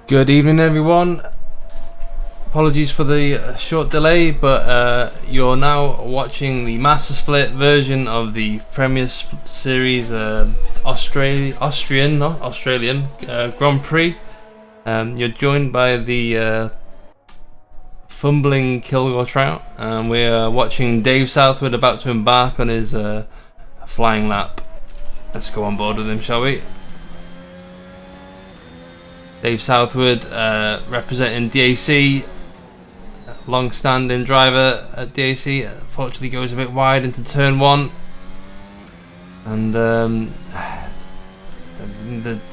Good evening, everyone. Apologies for the short delay, but you're now watching the Master Split version of the Premier Series Australian Grand Prix. You're joined by the fumbling Kilgore Trout, and we're watching Dave Southwood about to embark on his flying lap. Let's go on board with him, shall we? Dave Southwood, representing DAC, long-standing driver at DAC, unfortunately goes a bit wide into turn one, and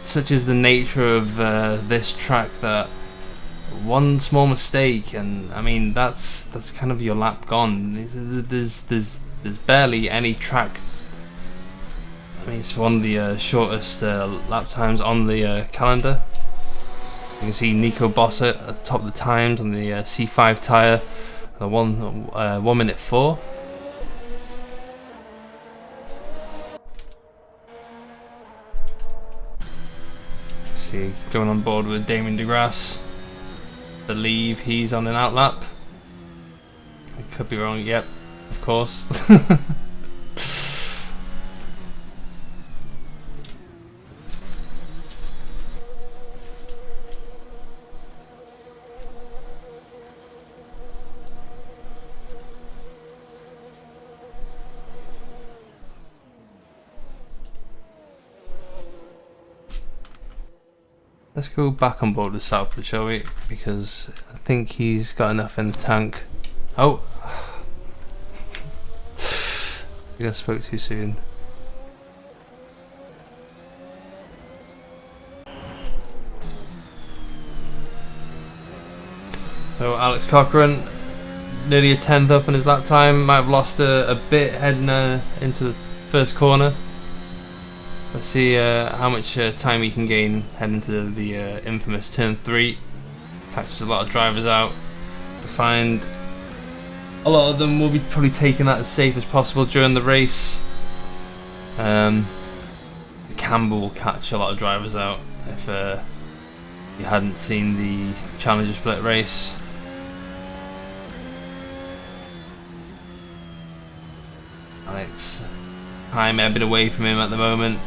such is the nature of this track that one small mistake, and I mean that's kind of your lap gone. There's barely any track. I mean, it's one of the shortest lap times on the calendar. You can see Nico Bossert at the top of the times on the C5 tyre, the 1 minute 4. See, going on board with Damien DeGrasse. Believe he's on an outlap. I could be wrong. Yep, of course. Let's go back on board with Southwood, shall we? Because I think he's got enough in the tank. Oh! I think I spoke too soon. So Alex Cochran, nearly a 10th up on his lap time. Might have lost a bit heading into the first corner. Let's see how much time he can gain heading into the infamous turn 3. Catches a lot of drivers out. I find a lot of them will be probably taking that as safe as possible during the race. Campbell will catch a lot of drivers out if you hadn't seen the Challenger Split race. Alex, time ebbing away from him at the moment.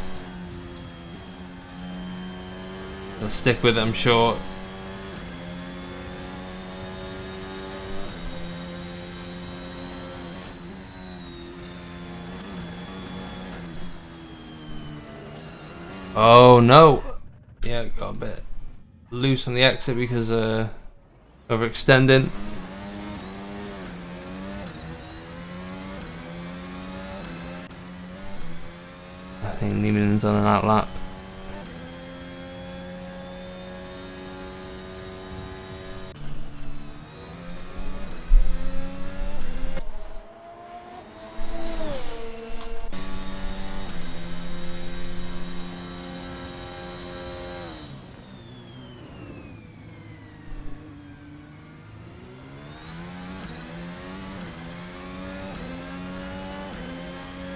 He'll stick with it, I'm sure. Oh no! Yeah, got a bit loose on the exit because overextending. I think Neiman's on an outlap.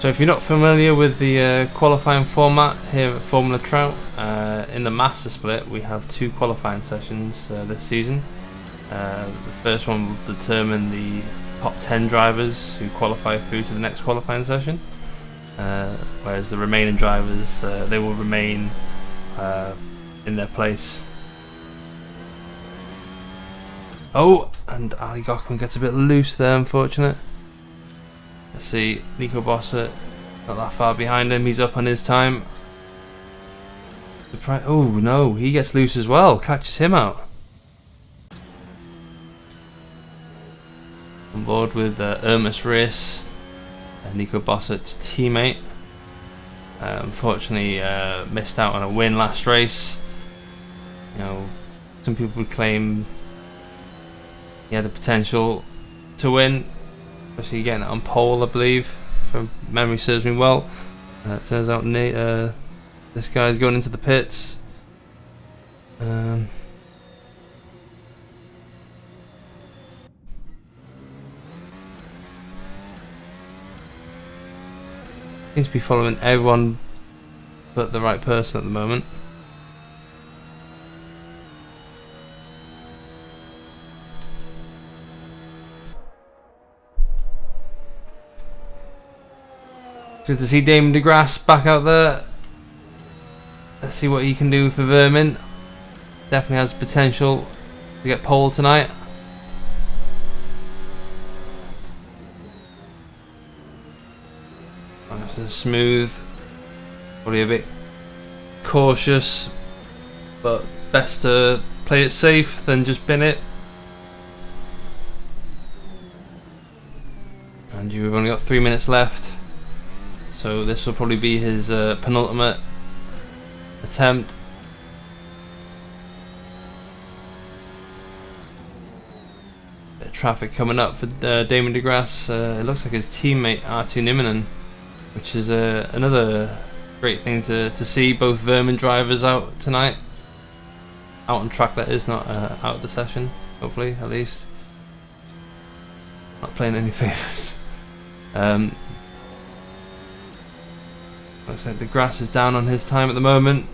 So if you're not familiar with the qualifying format here at Formula Trout, in the Master Split we have 2 qualifying sessions this season. The first one will determine the top 10 drivers who qualify through to the next qualifying session, whereas the remaining drivers, they will remain in their place. Oh, and Ali Gochman gets a bit loose there, unfortunate. Let's see, Nico Bossert not that far behind him, he's up on his time. Oh no, he gets loose as well, catches him out. On board with Ermus Reis, Nico Bossert's teammate. Unfortunately missed out on a win last race. You know, some people would claim he had the potential to win, especially getting it on pole, I believe, if memory serves me well. It turns out this guy's going into the pits. Seems to be following everyone but the right person at the moment. Good to see Damon DeGrasse back out there. Let's see what he can do for Vermin. Definitely has potential to get pole tonight. Nice and smooth. Probably a bit cautious, but best to play it safe than just bin it. And you've only got 3 minutes left, so this will probably be his penultimate attempt. Bit of traffic coming up for Damon DeGrasse. It looks like his teammate R2 Niminen, which is another great thing to see. Both Vermin drivers out tonight. Out on track, that is, not out of the session, hopefully, at least. Not playing any favours. Looks like the grass is down on his time at the moment.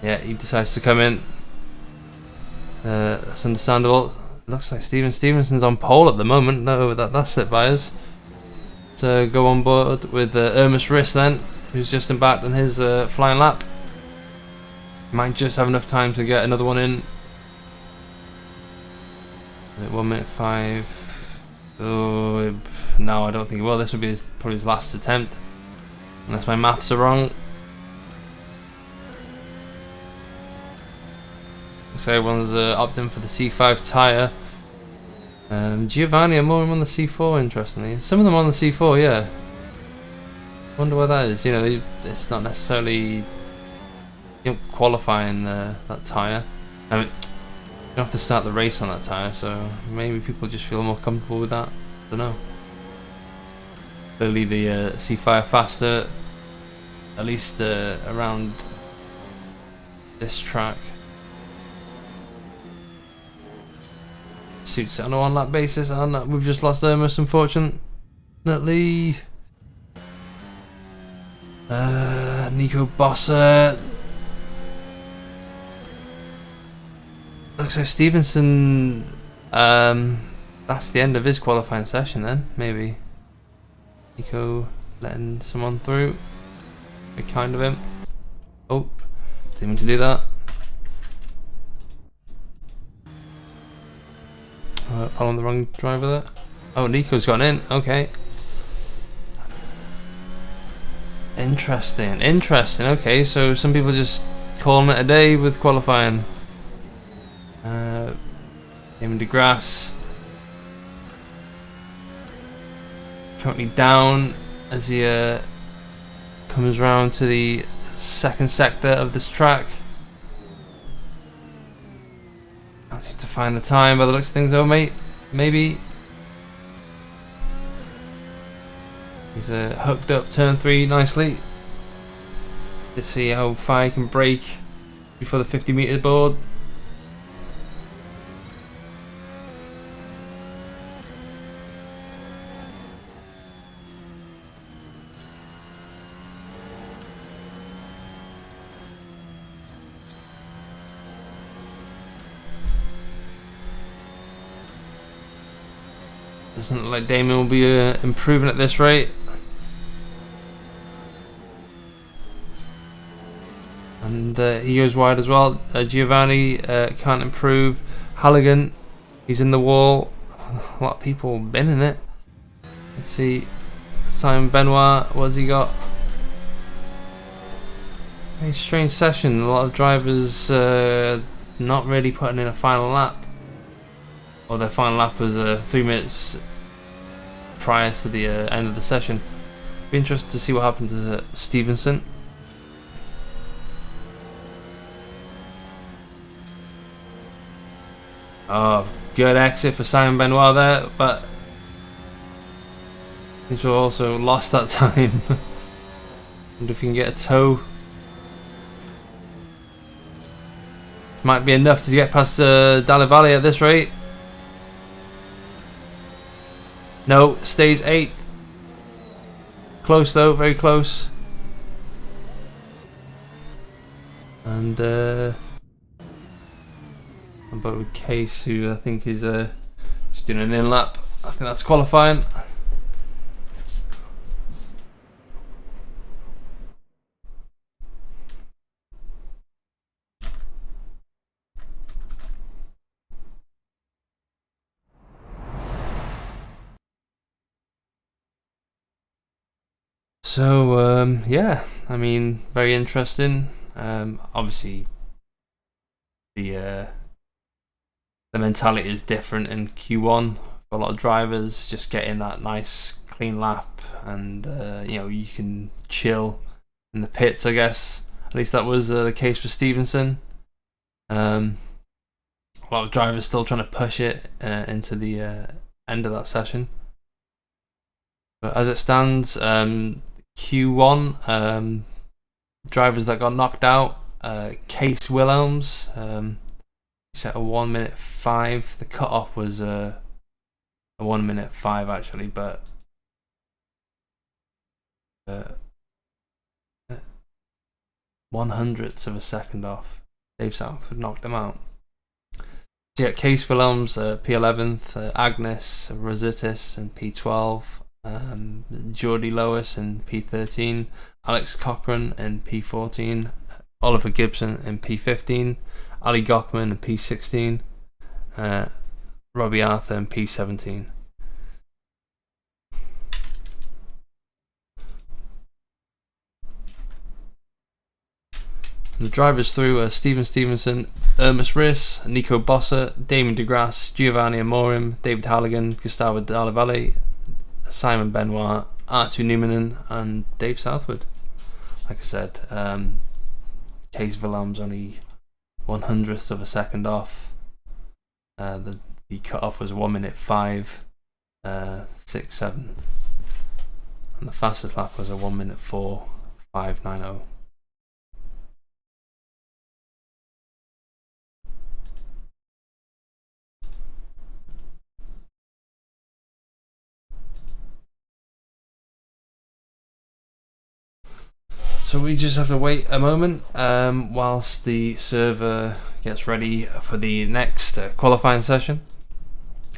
Yeah, he decides to come in. That's understandable. Looks like Stevenson's on pole at the moment. No, that slipped by us. To go on board with Ermus Riss then, who's just embarked on his flying lap. Might just have enough time to get another one in. 1 minute 5. Oh no, I don't think. Well, this would be probably his last attempt, unless my maths are wrong. So everyone's opting for the C5 tyre. Giovanni and more on the C4, interestingly. Some of them on the C4, yeah. Wonder why that is. You know, it's not necessarily, you don't qualify in that tyre. I mean, you don't have to start the race on that tyre, so maybe people just feel more comfortable with that. I don't know. Clearly the C5 faster, at least around this track. Suits it on a one lap basis, and we've just lost Ermus, unfortunately. Nico Bossa. Looks like Stevenson. That's the end of his qualifying session then, maybe. Nico letting someone through. Very kind of him. Oh, didn't mean to do that. Following the wrong driver there. Oh, Nico's gone in. Okay. Interesting. Interesting. Okay, so some people just calling it a day with qualifying. Damon DeGrasse currently down as he comes round to the second sector of this track. Can't seem to find the time by the looks of things, though, mate. Maybe he's hooked up turn 3 nicely. Let's see how far he can brake before the 50-meter board. Doesn't look like Damon will be improving at this rate. And he goes wide as well. Giovanni can't improve. Halligan, he's in the wall. A lot of people been in it. Let's see. Simon Benoit, what's he got? Very strange session. A lot of drivers not really putting in a final lap. Or their final lap was 3 minutes prior to the end of the session. Be interested to see what happens to Stevenson. Oh, good exit for Simon Benoit there, but seems to have also lost that time. Wonder if you can get a tow. Might be enough to get past Dalle Valle at this rate. No, stays 8. Close though, very close. And about with Case, who I think is just doing an in lap. I think that's qualifying. So yeah, I mean, very interesting. Obviously, the mentality is different in Q1 for a lot of drivers. Just getting that nice clean lap, and you know, you can chill in the pits, I guess. At least that was the case for Stevenson. A lot of drivers still trying to push it into the end of that session. But as it stands, Q1, drivers that got knocked out, Case Wilhelms set a 1:05. The cutoff was a 1:05 actually, but 1/100th of a second off. Dave Southwood knocked them out. So yeah, Case Wilhelms, P11th, Agnes Rositis in P12, Geordie Lewis in P13, Alex Cochran in P14, Oliver Gibson in P15, Ali Gochman in P16, Robbie Arthur in P17. The drivers through Stephen Stevenson, Ermus Riss, Nico Bossa, Damien DeGrasse, Giovanni Amorim, David Halligan, Gustavo Dalla Simon Benoit, Artu Nieminen, and Dave Southwood. Like I said, Case Wilhelms only 1/100th of a second off. The cut-off was 1:05.67, and the fastest lap was a 1:04.590. So we just have to wait a moment whilst the server gets ready for the next qualifying session.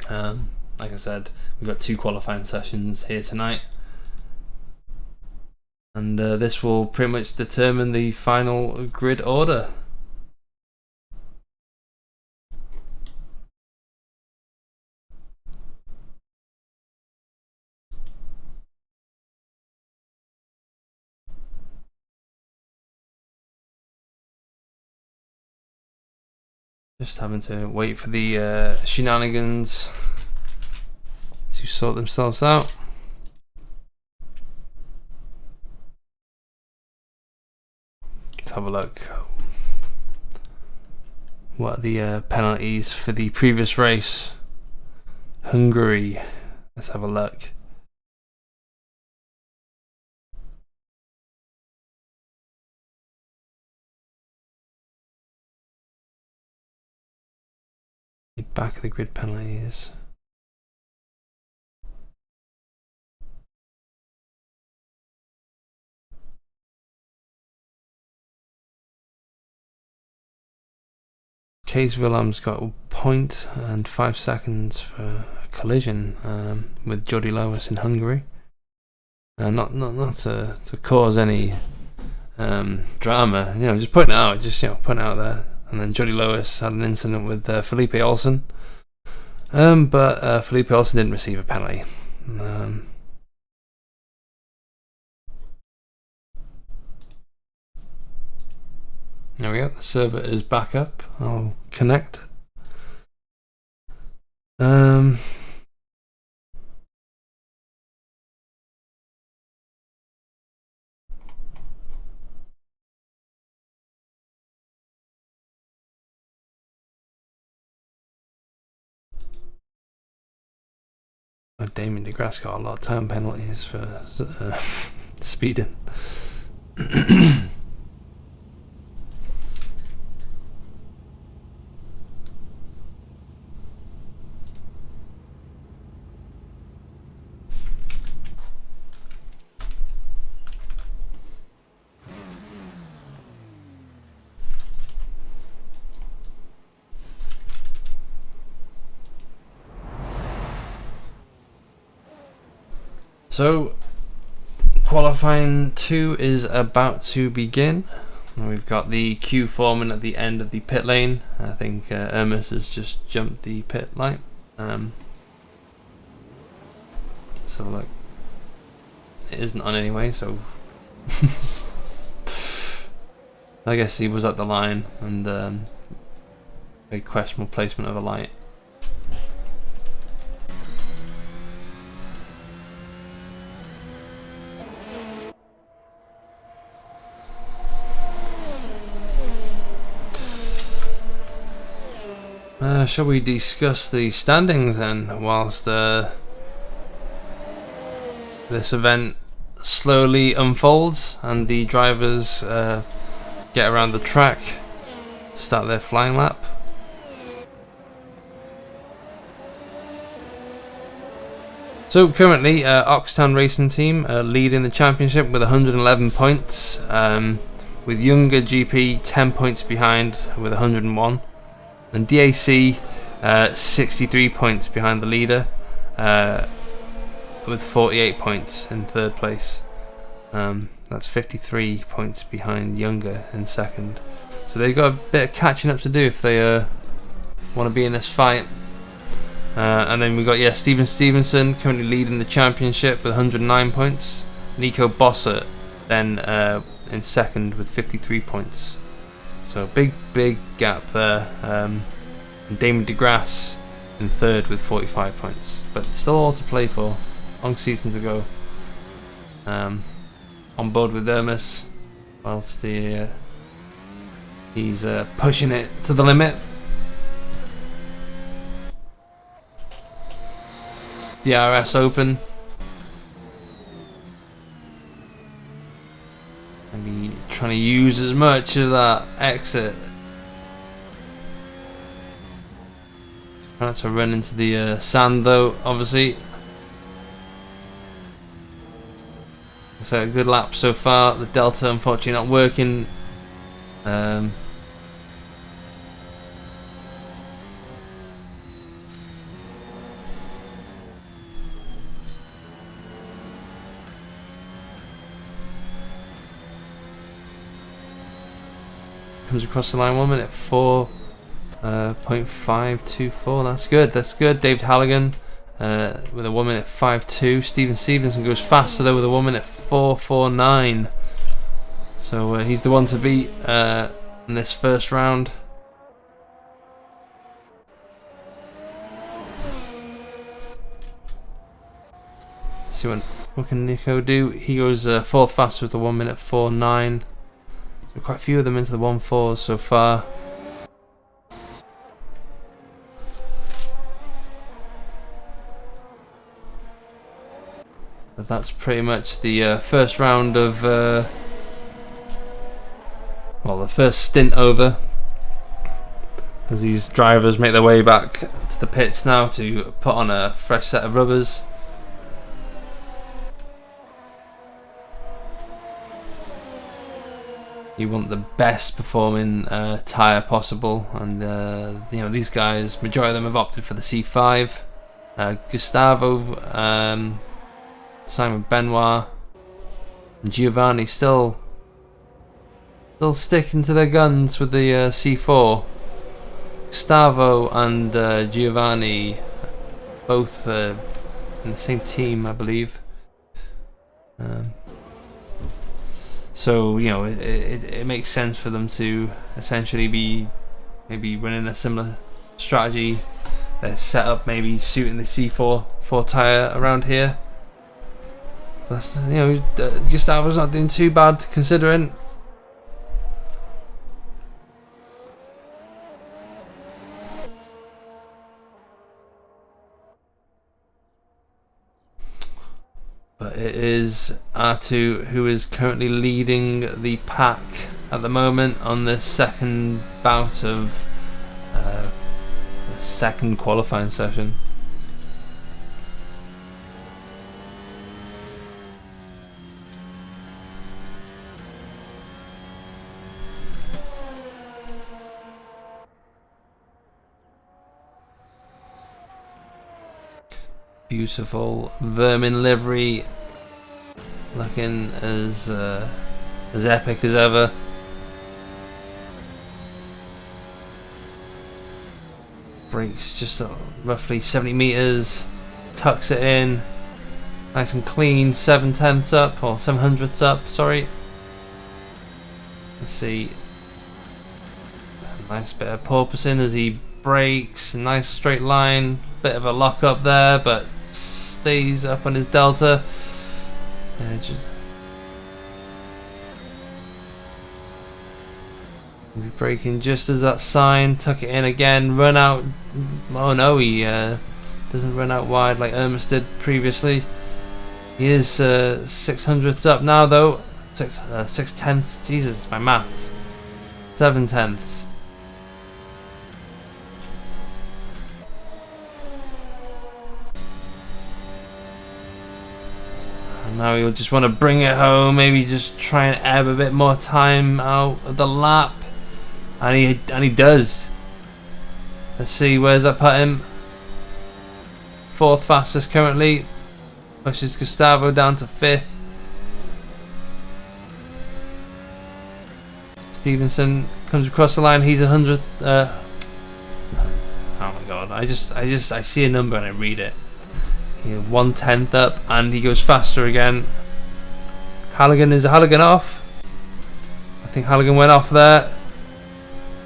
Like I said, we've got 2 qualifying sessions here tonight, and this will pretty much determine the final grid order. Just having to wait for the shenanigans to sort themselves out. Let's have a look. What are the penalties for the previous race? Hungary. Let's have a look. Back of the grid penalties. Case Wilhelms got a point and 5 seconds for a collision with Geordie Lewis in Hungary. Not to cause any drama, you know, just putting it out, putting it out there. And then Geordie Lewis had an incident with Felipe Olsen, but Felipe Olsen didn't receive a penalty. There we go, the server is back up. I'll connect. Damien DeGrasse got a lot of time penalties for speeding. So, qualifying 2 is about to begin. We've got the Q foreman at the end of the pit lane. I think Ermus has just jumped the pit light. Let's have a look. it isn't on anyway, so I guess he was at the line, and a questionable placement of a light. Shall we discuss the standings then, whilst this event slowly unfolds and the drivers get around the track, start their flying lap? So currently, Oxtown Racing Team leading the championship with 111 points, with Younger GP 10 points behind with 101. And DAC 63 points behind the leader, with 48 points in third place. That's 53 points behind Younger in second. So they've got a bit of catching up to do if they want to be in this fight. And then we've got Stevenson currently leading the championship with 109 points. Nico Bossert then in second with 53 points. So big gap there. And Damon DeGrasse in third with 45 points. But still all to play for. Long season to go. On board with Ermis, whilst he's pushing it to the limit. DRS Open. Maybe trying to use as much of that exit. Trying to run into the sand though, obviously. So a good lap so far. The Delta unfortunately not working. Comes across the line 1 minute 4.524. That's good. That's good. David Halligan with a 1 minute 5.2. Stevenson goes faster though with a 1 minute 4.49. So he's the one to beat in this first round. See what can Nico do. He goes fourth faster with a 1 minute 4.9. So quite a few of them into the 1.4s so far. But that's pretty much the first round of, well, the first stint over. As these drivers make their way back to the pits now to put on a fresh set of rubbers. You want the best performing tyre possible, and you know, these guys, majority of them have opted for the C5. Gustavo, Simon Benoit, and Giovanni still sticking to their guns with the C4. Gustavo and Giovanni, both in the same team, I believe. So, you know, it makes sense for them to essentially be maybe running a similar strategy. They're set up maybe suiting the C4 tyre around here. That's, you know, Gustavo's not doing too bad considering. But it is R2 who is currently leading the pack at the moment on this second bout of the second qualifying session. Beautiful vermin livery, looking as epic as ever. Brakes just roughly 70 meters, tucks it in, Nice and clean, 7/10 up, or 7/100 up, sorry. Let's see. Nice bit of porpoising as he brakes, nice straight line. Bit of a lock up there, but stays up on his delta. Braking just as that sign, tuck it in again, run out. Oh no, he doesn't run out wide like Ermis did previously. He is 6/100 up now though. 6/10. Jesus, my maths. 7/10. And now he'll just want to bring it home. Maybe just try and ebb a bit more time out of the lap. And he does. Let's see, where's that put him? 4th fastest currently. Pushes Gustavo down to 5th. Stevenson comes across the line. He's 100th. Oh my god! I see a number and I read it. 1/10 up, and he goes faster again. Is Halligan off? I think Halligan went off there.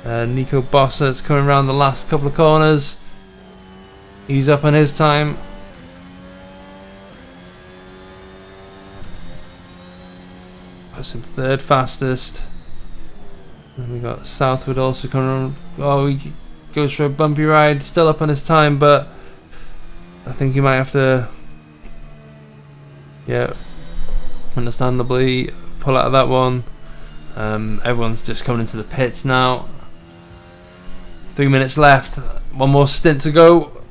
Nico Bossert's coming around the last couple of corners. He's up on his time. Puts him 3rd fastest. Then we got Southwood also coming around. Oh, he goes for a bumpy ride. Still up on his time, but I think he might have to, yeah, understandably pull out of that one. Everyone's just coming into the pits now. 3 minutes left. One more stint to go.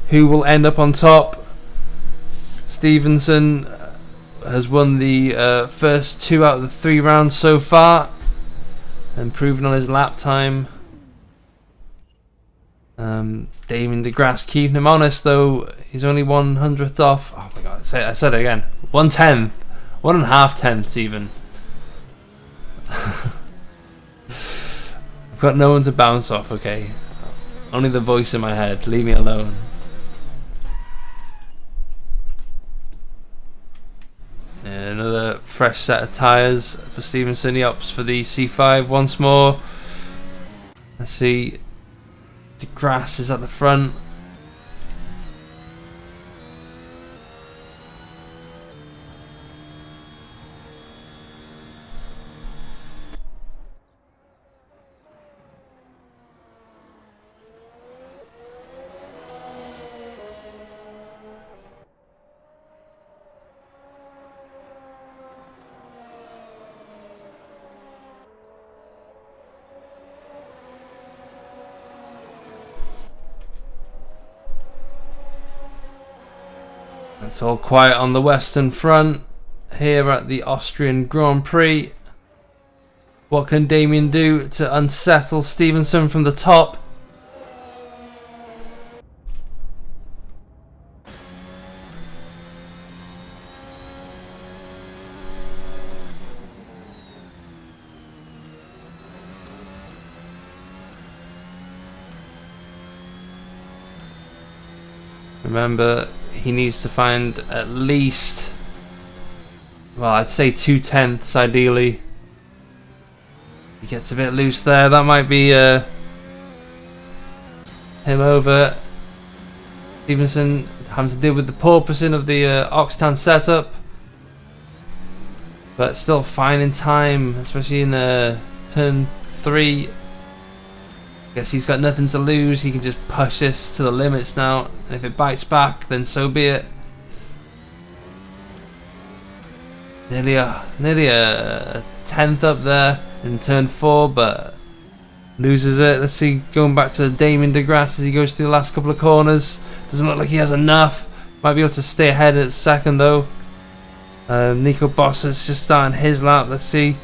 Who will end up on top? Stevenson has won the first 2 out of the 3 rounds so far, improving on his lap time. Damien DeGrasse keeping him honest though. He's only 1/100th off. Oh my god! I said it again. 1/10, 1.5 tenths even. I've got no one to bounce off. Okay, only the voice in my head. Leave me alone. Another fresh set of tyres for Stevenson. He opts for the C5 once more. Let's see. DeGrasse is at the front. It's all quiet on the Western Front here at the Austrian Grand Prix. What can Damien do to unsettle Stevenson from the top? Remember, he needs to find at least, well, I'd say 2/10 ideally. He gets a bit loose there. That might be him over. Stevenson having to deal with the porpoising of the Octane setup, but still finding time, especially in turn 3. I guess he's got nothing to lose. He can just push this to the limits now, and if it bites back, then so be it. Nearly a 10th up there in turn 4, but loses it. Let's see, going back to Damien DeGrasse as he goes through the last couple of corners. Doesn't look like he has enough. Might be able to stay ahead at 2nd though. Nico Bossert's just starting his lap. Let's see.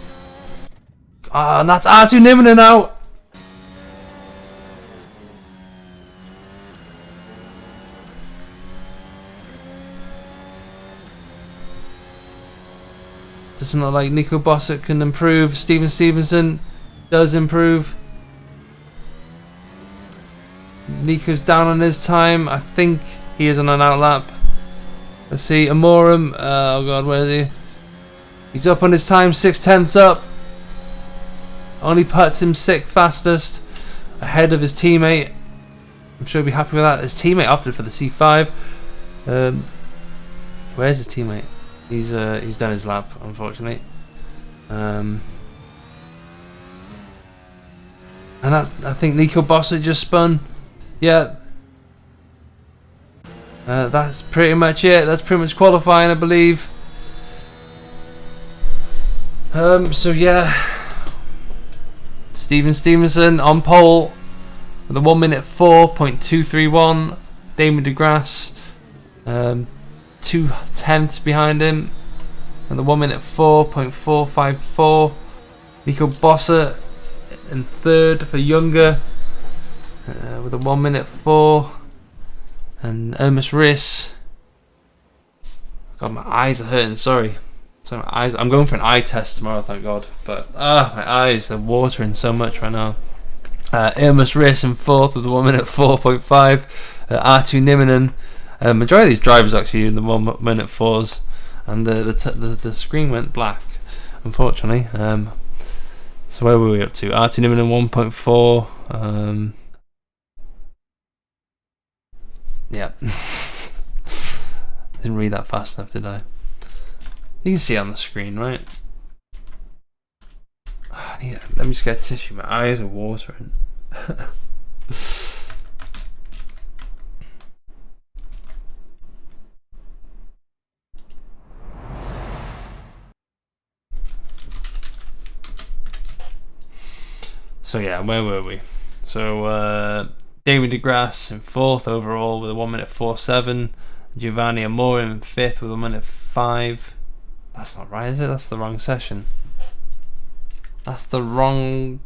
Ah, and that's Artu Niminen now. Doesn't look like Nico Bossert can improve. Stevenson does improve. Nico's down on his time. I think he is on an outlap. Let's see, Amorim. Oh god, where is he? He's up on his time, 6/10 up. Only puts him 6th fastest, ahead of his teammate. I'm sure he'll be happy with that. His teammate opted for the C5. Where's his teammate? He's done his lap, unfortunately. And I think Nico Bossa just spun. Yeah. That's pretty much it. That's pretty much qualifying, I believe. So yeah, Stevenson on pole with a 1:04.231. Damon DeGrasse 2/10 behind him, and the 1:04.454. Nico Bossa in 3rd for Younger with a 1:04. And Ermis Riss. God, my eyes are hurting. Sorry, my eyes. I'm going for an eye test tomorrow, thank God. But my eyes are watering so much right now. Ermis Riss in 4th with the 1:04.5. R2 Niminen. Majority of these drivers actually in the 1:04s, and the screen went black, unfortunately. So where were we up to? R2 Niminen 1.4. Yeah. Didn't read that fast enough, did I? You can see it on the screen, right? Let me just get a tissue. My eyes are watering. So yeah, where were we? So David DeGrasse in 4th overall with a 1:47. Giovanni Amore in 5th with a 1:05. That's not right, is it? That's the wrong session. That's the wrong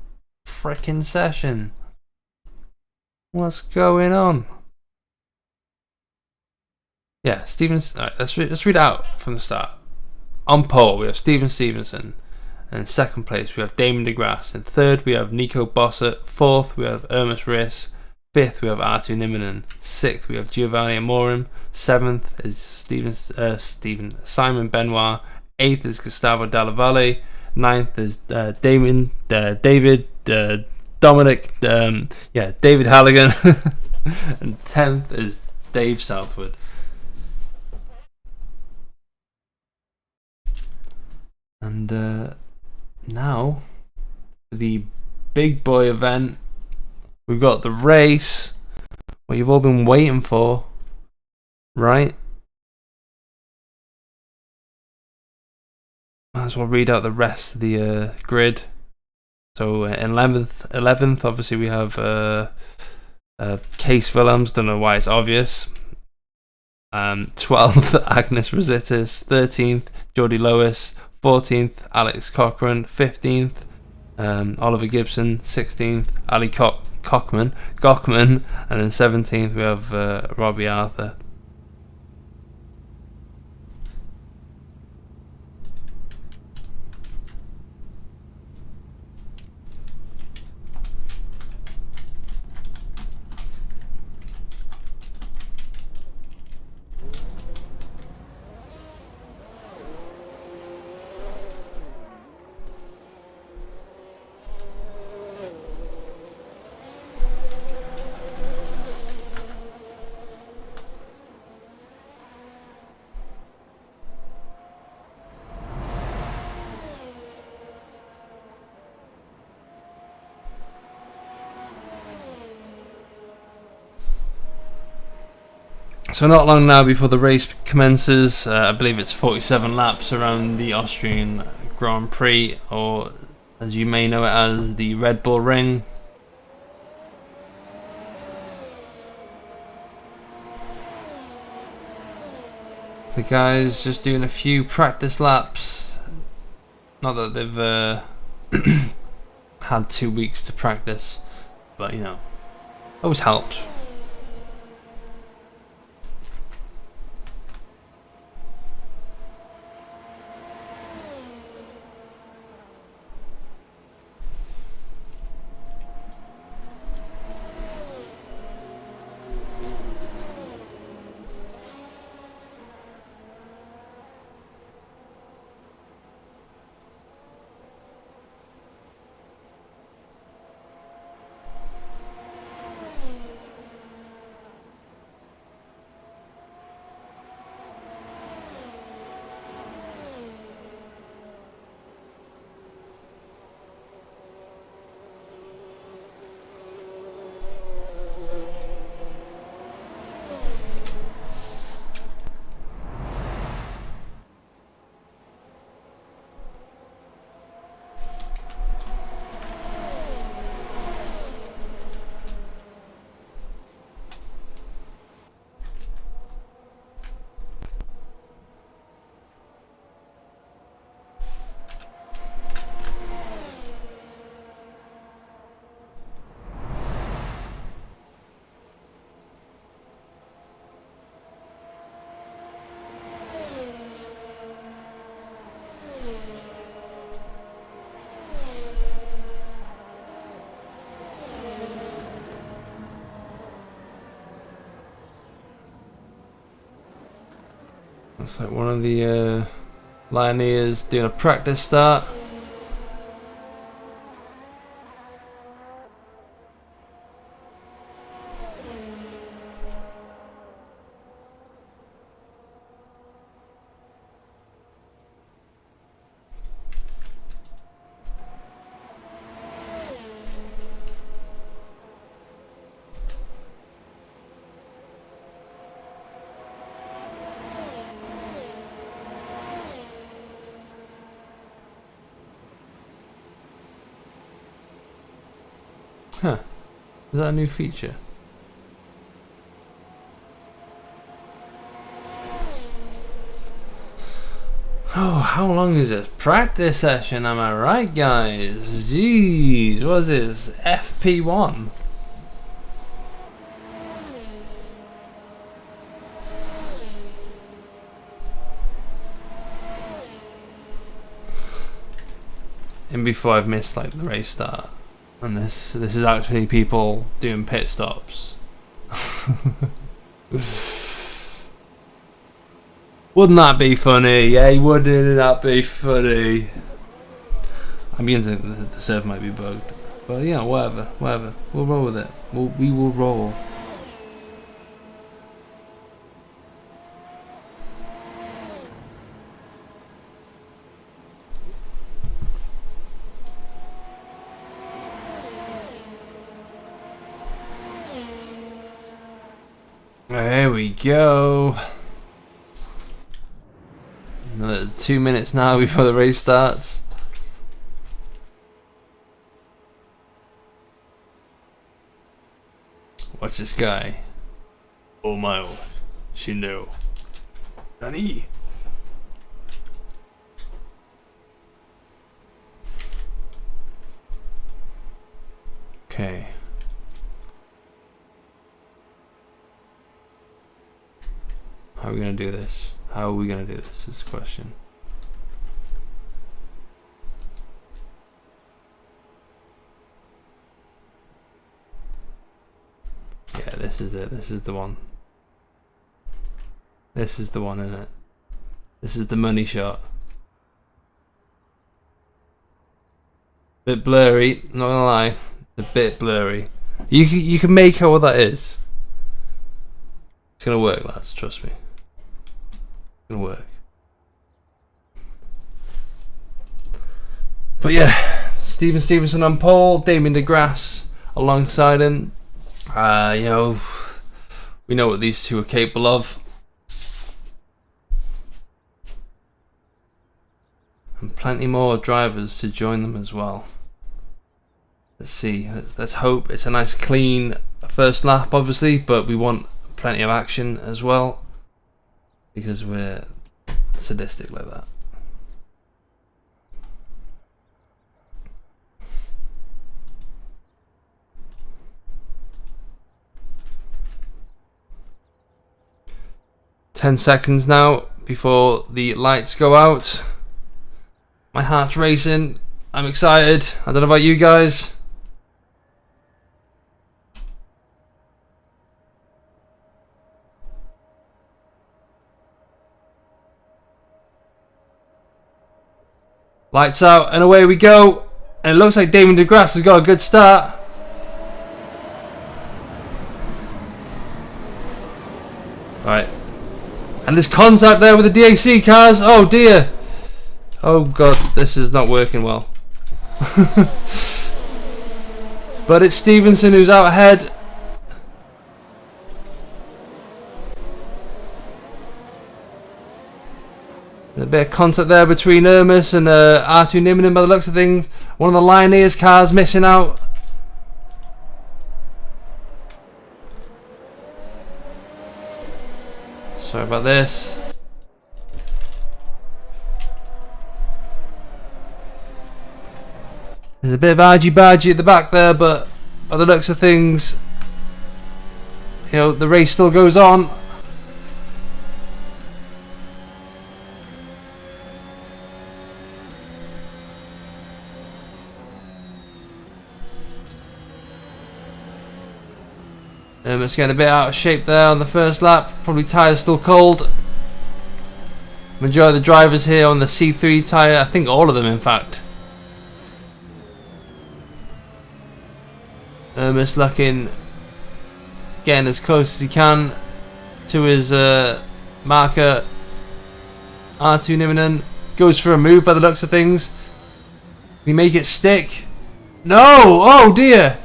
freaking session. What's going on? Yeah, Stevens. Right, let's read it out from the start. On pole, we have Stevenson. And in 2nd place, we have Damon DeGrasse. In 3rd, we have Nico Bossa. 4th, we have Ermis Riss. 5th, we have R2 Niminen. 6th, we have Giovanni Amorim. 7th is Simon Benoit. 8th is Gustavo Dalla Valle. 9th is David Dominic. David Halligan. And 10th is Dave Southwood. And now, the big boy event. We've got the race, what you've all been waiting for, right? Might as well read out the rest of the grid. So in 11th, obviously we have Case Willems. Don't know why it's obvious. 12th, Agnes Rositis. 13th, Jordy Lewis. 14th, Alex Cochran. 15th, Oliver Gibson. 16th, Ali Gochman, and then 17th we have Robbie Arthur. So not long now before the race commences. I believe it's 47 laps around the Austrian Grand Prix, or as you may know it as the Red Bull Ring. The guys just doing a few practice laps. Not that they've had 2 weeks to practice, but you know, always helps. Looks like one of the Lioneers doing a practice start. Huh. Is that a new feature? Oh, how long is this practice session? Am I right, guys? Jeez, what is this? FP1? And before I've missed like the race start. And this is actually people doing pit stops. Wouldn't that be funny? Yeah, wouldn't that be funny? I'm beginning to think the server might be bugged, but yeah, whatever. We'll roll with it. We will roll. There we go. Another 2 minutes now before the race starts. Watch this guy. Oh my, Shindo. Nani? Okay. How are we gonna do this? How are we gonna do this? Is the question. Yeah, this is it. This is the one. This is the one, isn't it? This is the money shot. Bit blurry, not gonna lie. A bit blurry. You can make out what that is. It's gonna work, lads. Trust me. It's gonna work. But yeah, Stevenson on pole, Damien DeGrasse alongside him. You know, we know what these two are capable of. And plenty more drivers to join them as well. Let's see, let's hope it's a nice clean first lap obviously, but we want plenty of action as well because we're sadistic like that. Ten seconds now before the lights go out. My heart's racing. I'm excited. I don't know about you guys. Lights out and away we go. And it looks like Damien DeGrasse has got a good start. Right. And there's contact there with the DAC cars. Oh dear. Oh god, this is not working well. But it's Stevenson who's out ahead. A bit of contact there between Hermes and R2 Niminen by the looks of things. One of the Lioneers cars missing out. Sorry about this. There's a bit of argy-bargy at the back there, but by the looks of things, you know, the race still goes on. It's getting a bit out of shape there on the first lap. Probably tyres still cold. Majority of the drivers here on the C3 tyre, I think all of them in fact. Hermes looking, getting as close as he can to his marker. R2 Niminen goes for a move by the looks of things. Can he make it stick? No! Oh dear!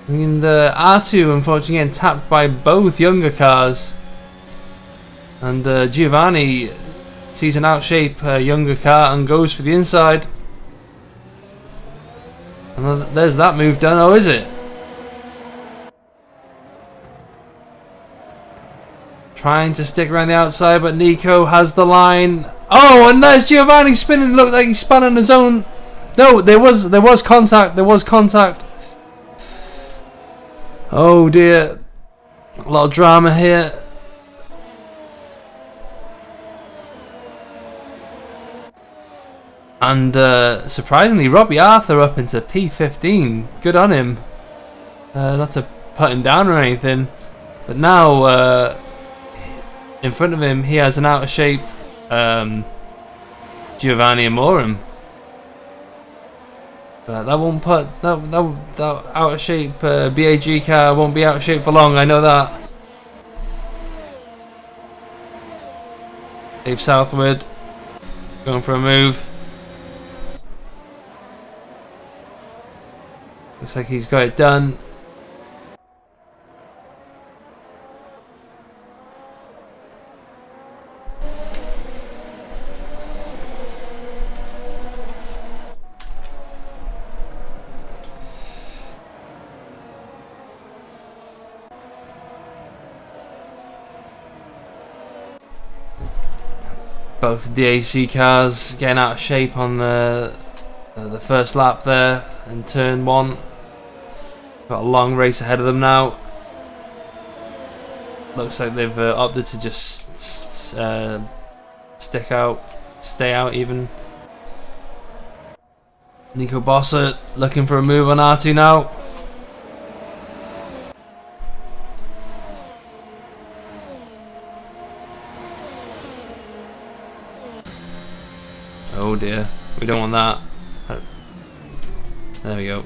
I mean, the R2 unfortunately getting tapped by both younger cars. And Giovanni sees an out-shape younger car and goes for the inside. And there's that move done. Oh, is it? Trying to stick around the outside, but Nico has the line. Oh, and there's Giovanni spinning. Looked like he spun on his own. No, there was contact. There was contact. Oh dear. A lot of drama here. And surprisingly, Robbie Arthur up into P15. Good on him. Not to put him down or anything, but now in front of him he has an out of shape Giovanni Amorim. But that won't put that out of shape BAG car won't be out of shape for long. I know that. Dave Southwood going for a move. Looks like he's got it done. Both DAC cars getting out of shape on the first lap there in turn 1. Got a long race ahead of them now. Looks like they've opted to just stay out even. Nico Bossert looking for a move on R2 now. Oh dear, we don't want that. There we go.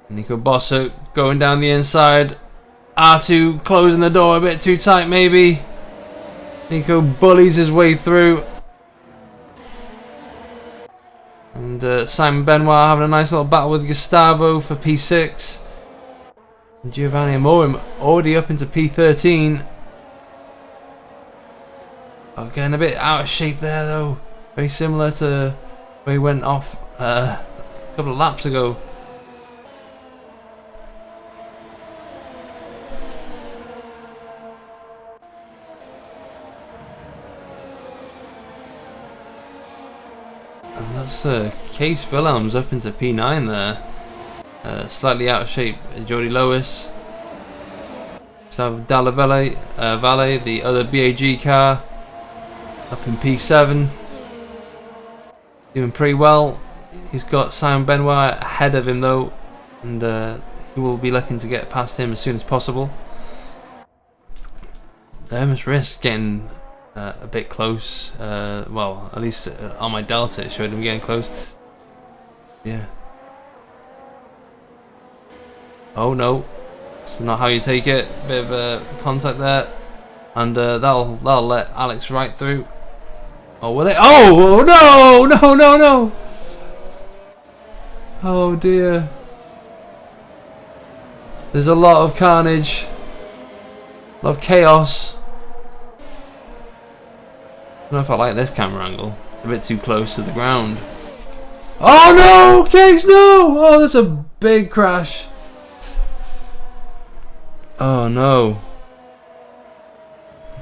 Nico Bossert going down the inside. R2 closing the door a bit too tight maybe. Nico bullies his way through. And Simon Benoit having a nice little battle with Gustavo for P6. And Giovanni Amorim already up into P13. Oh, getting a bit out of shape there though. Very similar to where he went off a couple of laps ago. And that's Case Willems up into P9 there. Slightly out of shape, Jordi Lois. Gustavo Dalla Valle, the other BAG car, up in P7. Doing pretty well. He's got Simon Benoit ahead of him though, and he will be looking to get past him as soon as possible. Hermes risk getting a bit close. Well, at least on my Delta it showed him getting close. Yeah. Oh no, it's not how you take it. Bit of contact there, and that'll let Alex right through. Oh, will it? Oh no! Oh dear. There's a lot of carnage, a lot of chaos. I don't know if I like this camera angle. It's a bit too close to the ground. Oh no! Case, no! Oh, that's a big crash. Oh no.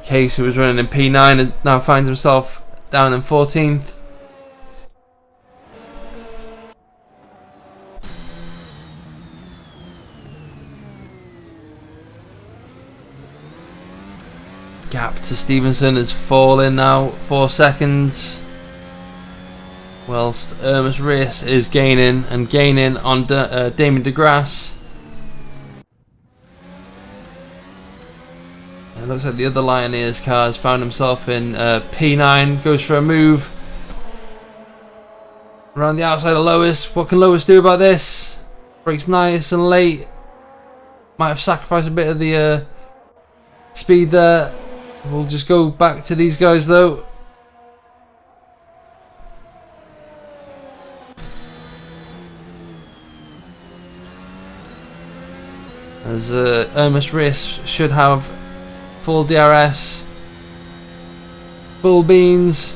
Case, who was running in P9 and now finds himself down in 14th. Gap to Stevenson is falling now, 4 seconds. whilst Ermus Race is gaining and gaining on Damien DeGrasse. It looks like the other Lioneers car has found himself in P9, goes for a move around the outside of Lois. What can Lois do about this? Brakes nice and late. Might have sacrificed a bit of the speed there. We'll just go back to these guys though. As Ermus Race should have full DRS, full beans.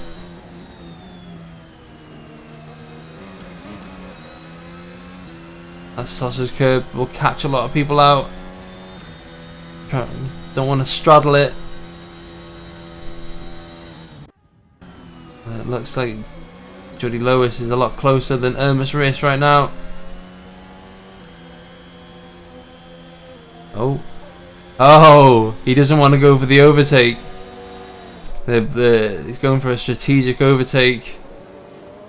That sausage curb will catch a lot of people out. Don't want to straddle it. It looks like Jody Lois is a lot closer than Ermus Race right now. Oh, he doesn't want to go for the overtake. He's going for a strategic overtake,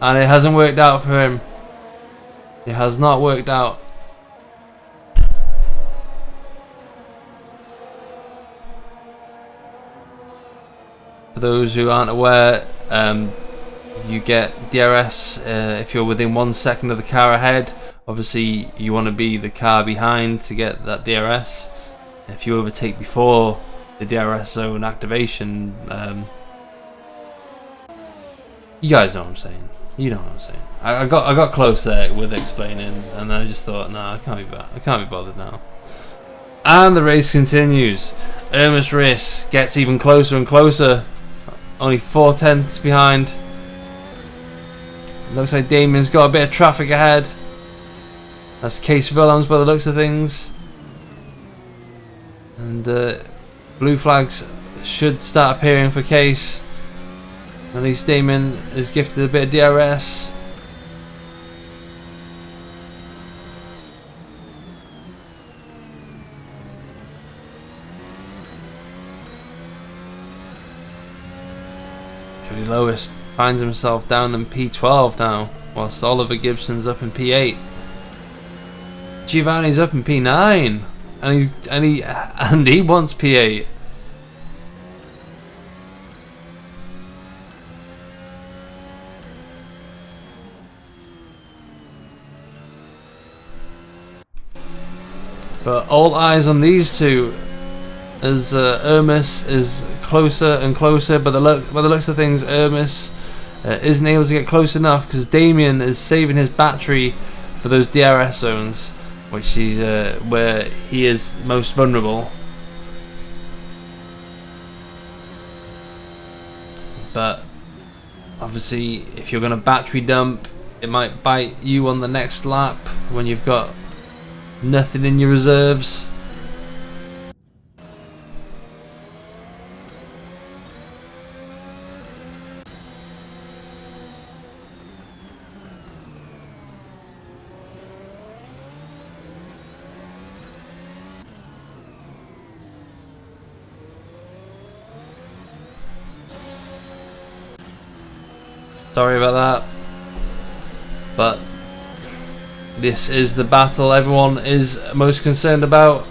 and it hasn't worked out for him. It has not worked out. For those who aren't aware, you get DRS if you're within 1 second of the car ahead. Obviously, you want to be the car behind to get that DRS. If you overtake before the DRS zone activation, you guys know what I'm saying. You know what I'm saying. I got close there with explaining, and then I just thought, nah, I can't be bothered now. And the race continues. Ermus Race gets even closer and closer. Only 4/10 behind. Looks like Damien's got a bit of traffic ahead. That's Case Willems by the looks of things. And blue flags should start appearing for Case. At least Damien is gifted a bit of DRS. Jody Lois finds himself down in P12 now, whilst Oliver Gibson's up in P8. Giovanni's up in P9, and he wants P8. But all eyes on these two, as Ermus is closer and closer. But by the looks of things, Ermus isn't able to get close enough because Damien is saving his battery for those DRS zones, which is where he is most vulnerable. But obviously, if you're going to battery dump, it might bite you on the next lap when you've got nothing in your reserves. Sorry about that, but this is the battle everyone is most concerned about.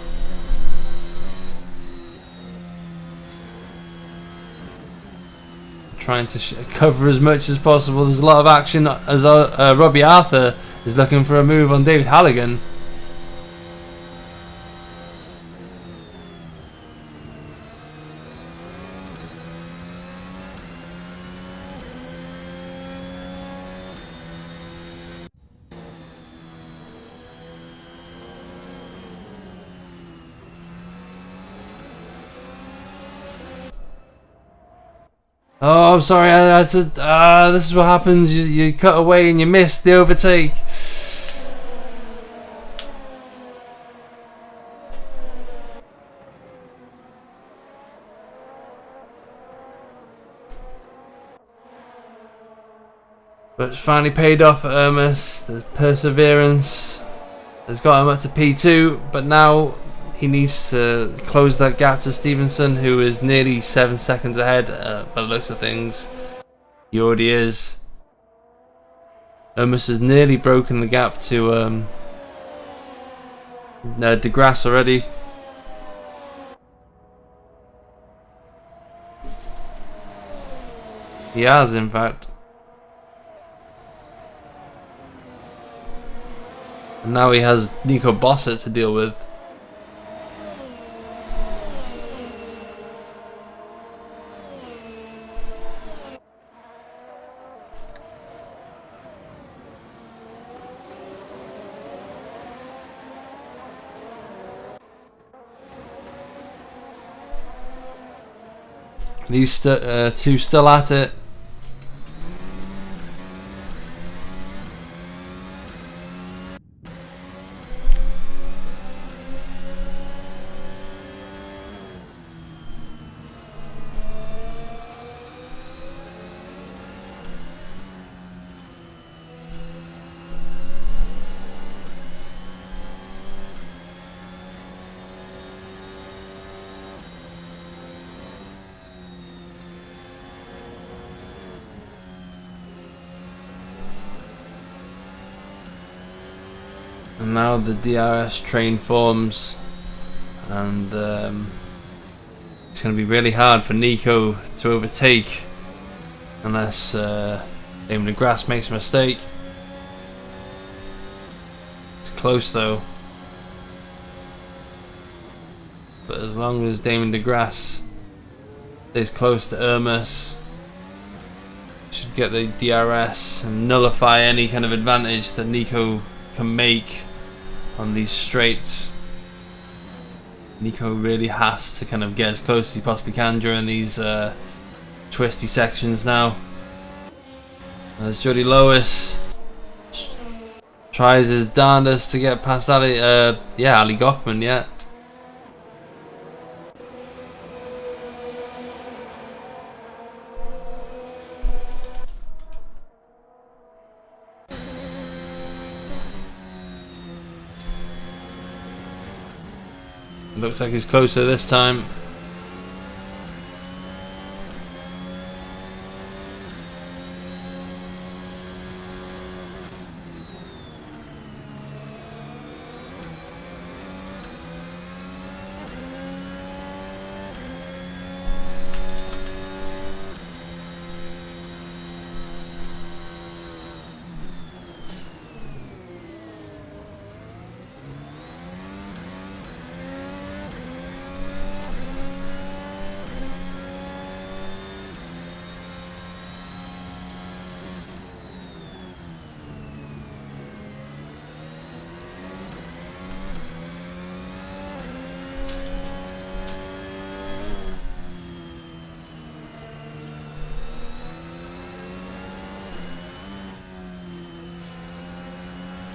Trying to cover as much as possible. There's a lot of action as Robbie Arthur is looking for a move on David Halligan. Oh, I'm sorry, I had to... this is what happens, you cut away and you miss the overtake. But it's finally paid off for Ermus. The perseverance has got him up to P2, but now he needs to close that gap to Stevenson, who is nearly 7 seconds ahead by the looks of things. He already is. Hermes has nearly broken the gap to De Grasse already. He has, in fact. And now he has Nico Bossert to deal with. These two still at it. And now the DRS train forms, and it's going to be really hard for Nico to overtake unless Damon de Grasse makes a mistake. It's close though, but as long as Damon de Grasse stays close to Hermes, should get the DRS and nullify any kind of advantage that Nico can make on these straights. Nico really has to kind of get as close as he possibly can during these twisty sections now. As Jody Lois tries his darndest to get past Ali Gochman, yeah. Looks like he's closer this time.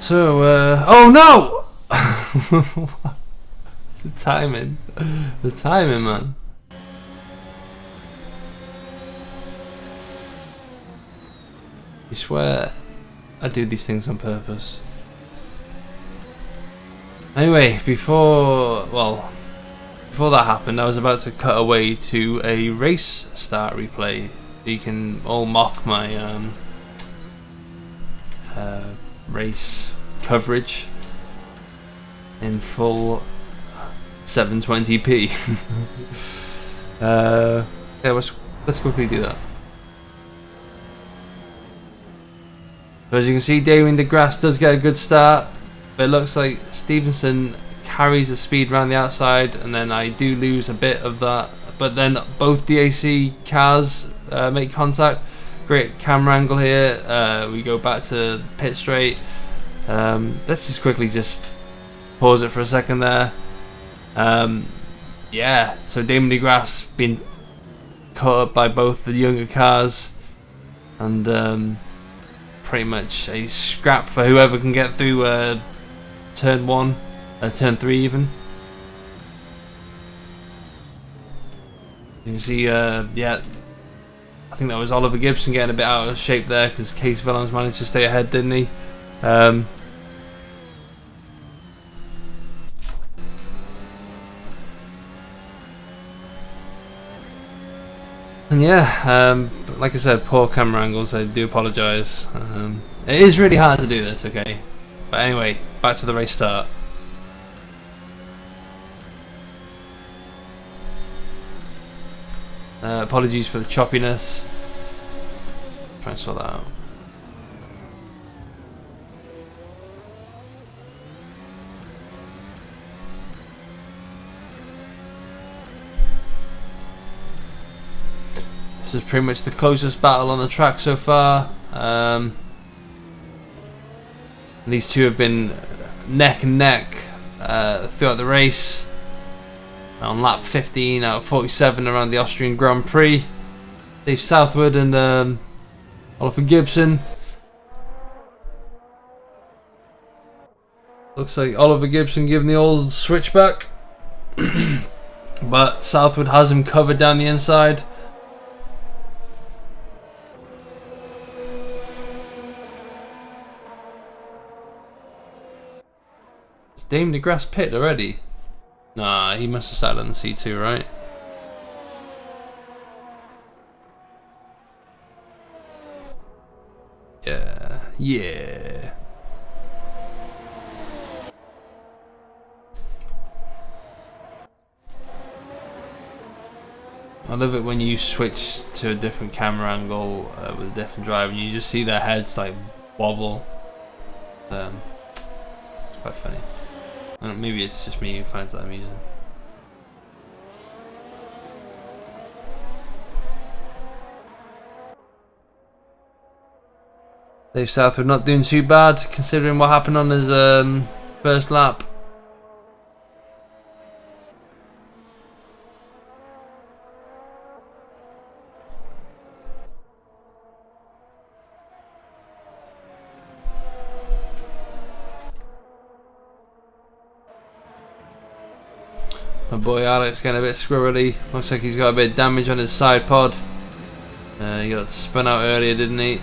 So, oh no! The timing, man. You swear I do these things on purpose. Anyway, before that happened, I was about to cut away to a race start replay. You can all mock my race coverage in full 720p. Yeah, let's quickly do that. So as you can see, Damon de Grasse does get a good start, but it looks like Stevenson carries the speed around the outside, and then I do lose a bit of that. But then both DAC cars make contact. Great camera angle here. We go back to pit straight. Let's just quickly just pause it for a second there. Yeah, so Damon de Grasse being caught up by both the younger cars, and pretty much a scrap for whoever can get through turn 1, turn 3 even. You can see, yeah, I think that was Oliver Gibson getting a bit out of shape there because Case Willems managed to stay ahead, didn't he? And yeah, like I said, poor camera angles, I do apologise. It is really hard to do this, okay? But anyway, back to the race start. Apologies for the choppiness. Try and sort that out. This is pretty much the closest battle on the track so far. These two have been neck and neck throughout the race. On lap 15 out of 47 around the Austrian Grand Prix. Dave Southwood and Oliver Gibson. Looks like Oliver Gibson giving the old switchback. But Southwood has him covered down the inside. Is Dame DeGrasse pitted already? Nah, he must have sat on the C2, right? Yeah, yeah. I love it when you switch to a different camera angle with a different driver and you just see their heads like wobble. It's quite funny. I don't know, maybe it's just me who finds that amusing. Dave Southwood not doing too bad considering what happened on his first lap. My boy Alex getting a bit squirrely. Looks like he's got a bit of damage on his side pod. He got spun out earlier, didn't he?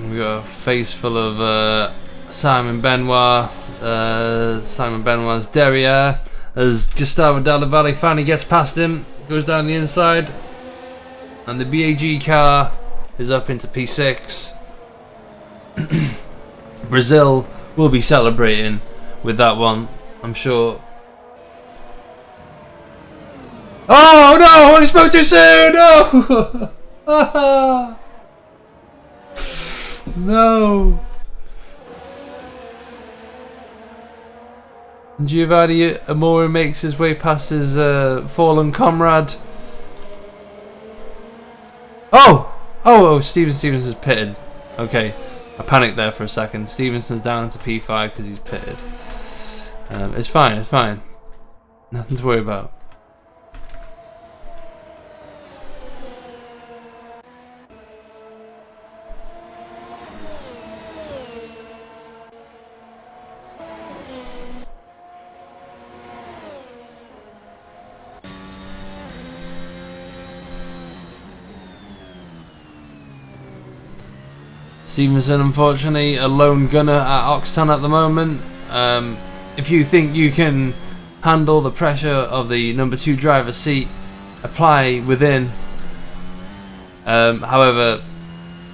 We got a face full of Simon Benoit. Simon Benoit's derriere as Gustavo Dalla Valle finally gets past him, goes down the inside, and the BAG car is up into P6. Brazil will be celebrating with that one, I'm sure. Oh no! I spoke too soon! No! No! Giovanni Amore makes his way past his fallen comrade. Oh! Oh, Stevenson's pitted. Okay, I panicked there for a second. Stevenson's down into P5 because he's pitted. It's fine, it's fine. Nothing to worry about. Stevenson, unfortunately, a lone gunner at Oxtown at the moment. If you think you can handle the pressure of the number 2 driver's seat, apply within. However,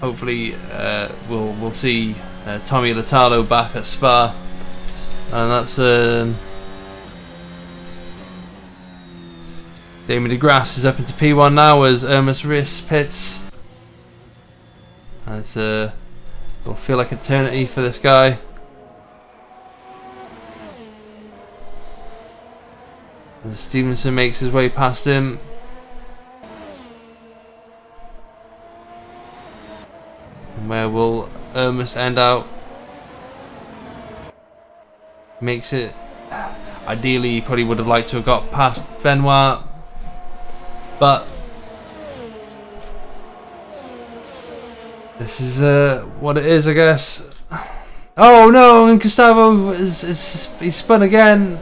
hopefully we'll see Tommy Latalo back at Spa, and that's Damien DeGrasse is up into P1 now as Ermus Riss pits. It's it'll feel like eternity for this guy. As Stevenson makes his way past him. And where will Ermus end out? Makes it. Ideally, he probably would have liked to have got past Benoit, but this is what it is, I guess. Oh no! And Gustavo is he spun again.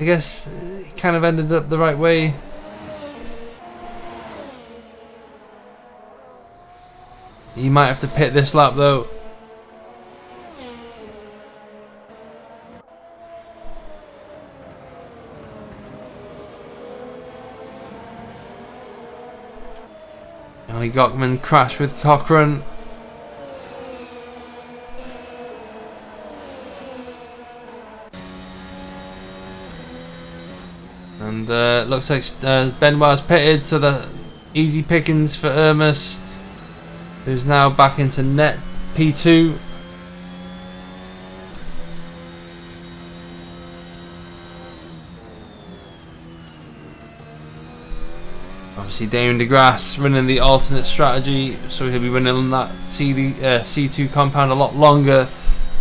I guess he kind of ended up the right way. He might have to pit this lap though. Johnny Gockman crashed with Cochran. And looks like Benoit's pitted, so the easy pickings for Ermes, who's now back into net P2. Obviously Damien DeGrasse running the alternate strategy, so he'll be running on that C2 compound a lot longer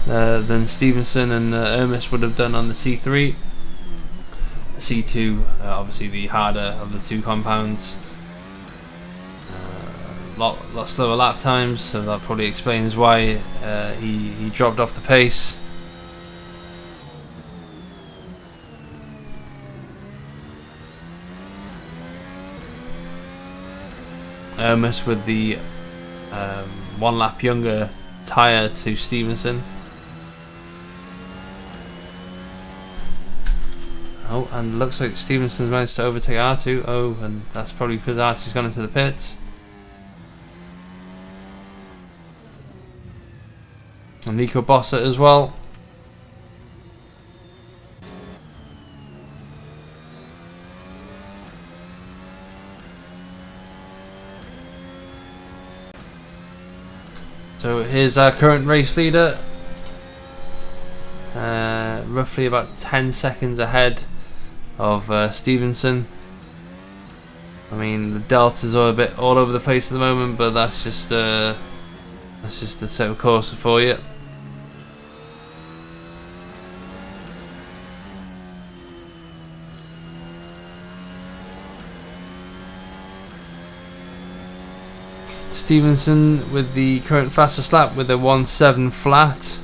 than Stevenson and Ermes would have done on the C3. C2, obviously the harder of the two compounds. Lot slower lap times, so that probably explains why he dropped off the pace. Ermes with the 1 lap younger tyre to Stevenson. Oh, and looks like Stevenson's managed to overtake R2. Oh, and that's probably because R2's gone into the pits. And Nico Bossert as well. So here's our current race leader. Roughly about 10 seconds ahead of Stevenson. I mean, the deltas are a bit all over the place at the moment, but that's just the Assetto Corsa for you. Stevenson with the current fastest lap with a 1.7 flat.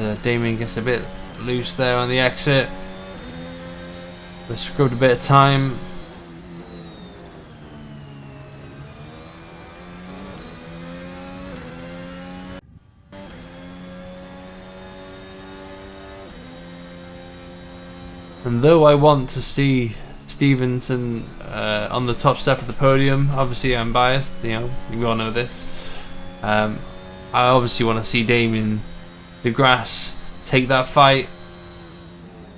As Damien gets a bit loose there on the exit. They scrubbed a bit of time. And though I want to see Stevenson on the top step of the podium, obviously I'm biased, you know, we all know this. I obviously want to see Damien DeGrasse take that fight.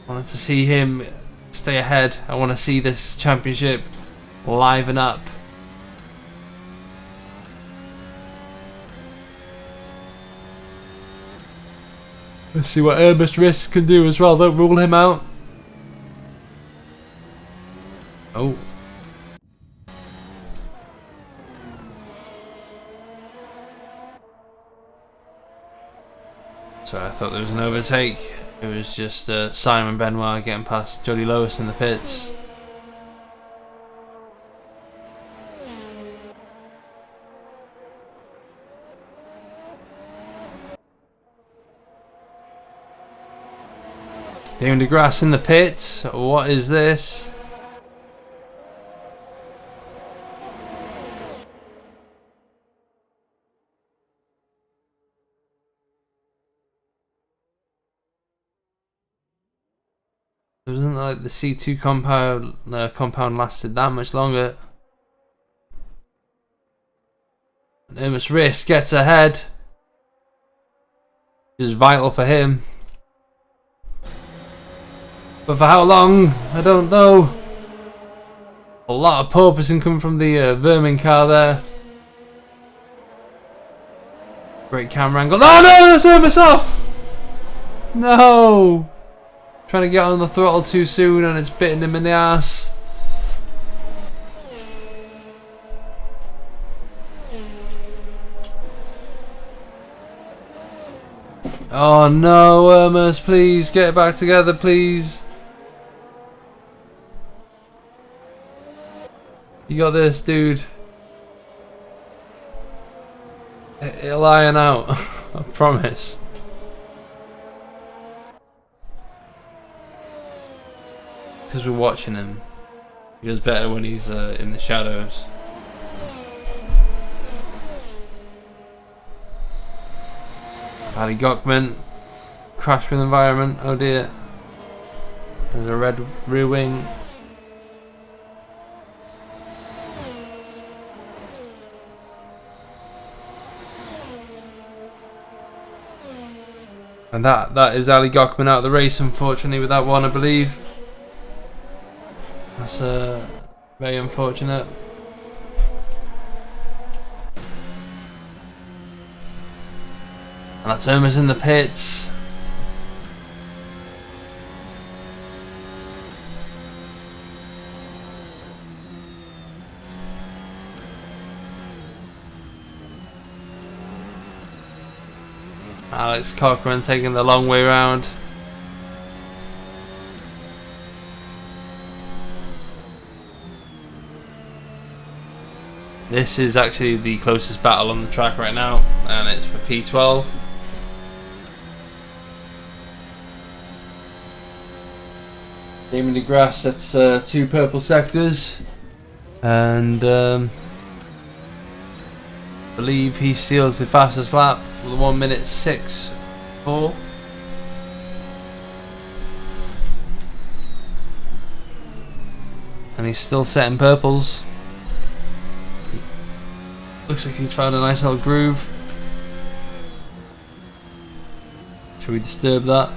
I wanted to see him stay ahead. I want to see this championship liven up. Let's see what Ermes Risk can do as well. Don't rule him out. Oh. So I thought there was an overtake. It was just Simon Benoit getting past Jody Lewis in the pits. Damien DeGrasse in the pits. What is this? It wasn't like the C2 compound lasted that much longer. Ermes Risk gets ahead, which is vital for him. But for how long? I don't know. A lot of porpoising coming from the Vermin car there. Great camera angle. Oh no, that's Ermes off! No! Trying to get on the throttle too soon and it's bitten him in the ass. Oh no, Ermes, please get it back together, please. You got this, dude. It'll iron out. I promise. Because we're watching him. He does better when he's in the shadows. Ali Gockman. Crash with environment. Oh dear. There's a red rear wing. And that is Ali Gockman out of the race, unfortunately, with that one, I believe. That's very unfortunate. And that's Irma's in the pits. Alex Cochran taking the long way round. This is actually the closest battle on the track right now, and it's for P12. Damien DeGrasse sets 2 purple sectors, and I believe he steals the fastest lap with 1:06.4. And he's still setting purples. Looks like he's found a nice little groove. Should we disturb that?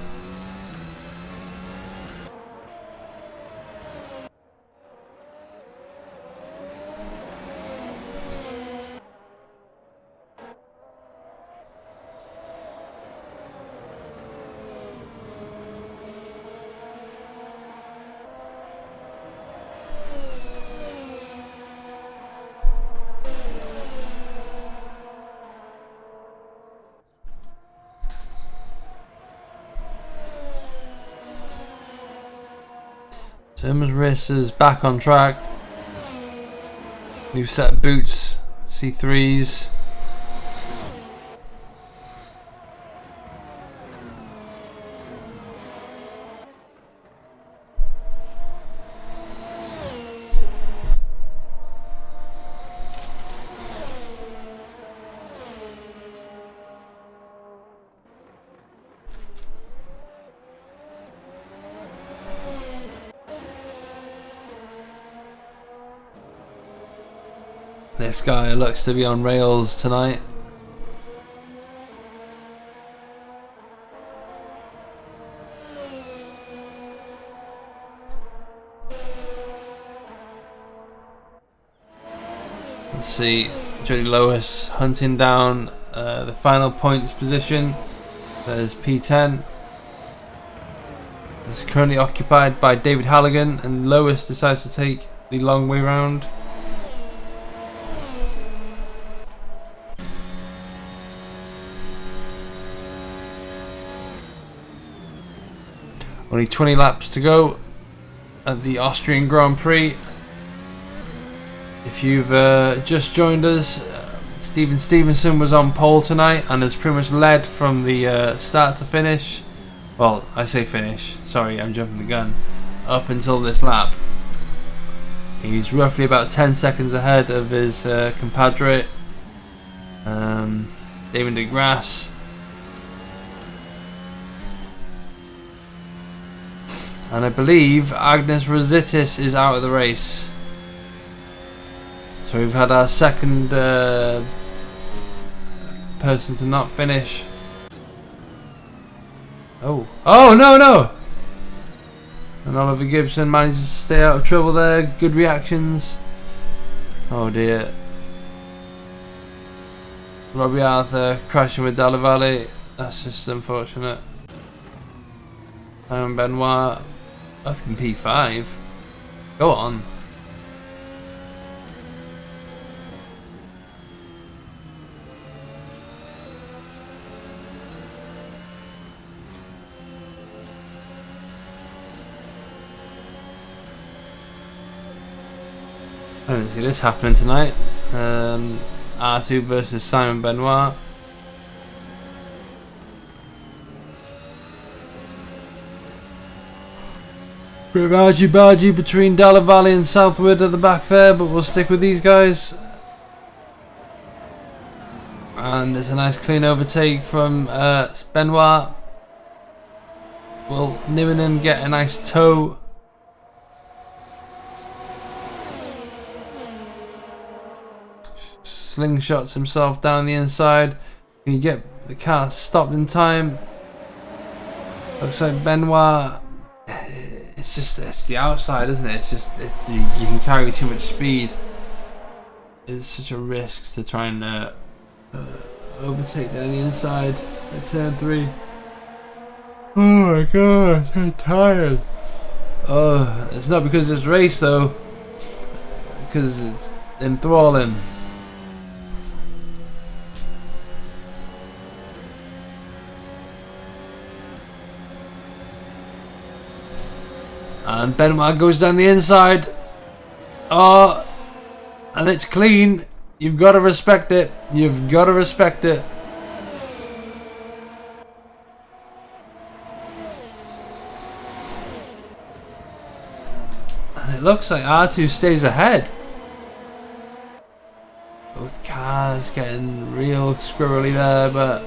Irma's race is back on track. New set of boots, C3s. This guy looks to be on rails tonight. Let's see, Jody Lois hunting down the final points position. There's P10. It's currently occupied by David Halligan, and Lois decides to take the long way round. Only 20 laps to go at the Austrian Grand Prix. If you've just joined us, Stevenson was on pole tonight and has pretty much led from the start to finish. Well, I say finish, sorry, I'm jumping the gun. Up until this lap. He's roughly about 10 seconds ahead of his compadre, Damien DeGrasse. And I believe Agnes Rositis is out of the race. So we've had our second person to not finish. Oh no! And Oliver Gibson manages to stay out of trouble there. Good reactions. Oh dear. Robbie Arthur crashing with Dalla Valle. That's just unfortunate. Simon Benoit up in P5. Go on. I didn't see this happening tonight. R2 versus Simon Benoit. Bit of argy-bargy between Dollar Valley and Southwood at the back there, but we'll stick with these guys. And there's a nice clean overtake from Benoit. Will Nieminen get a nice toe? Slingshots himself down the inside. Can you get the car stopped in time? Looks like Benoit. It's the outside, isn't it? It's just you can carry too much speed. It's such a risk to try and overtake down the inside at turn 3. Oh my god, I'm tired. Oh, it's not because it's race though, because it's enthralling. And Benoit goes down the inside. Oh, and it's clean. You've got to respect it. You've got to respect it. And it looks like R2 stays ahead. Both cars getting real squirrely there, but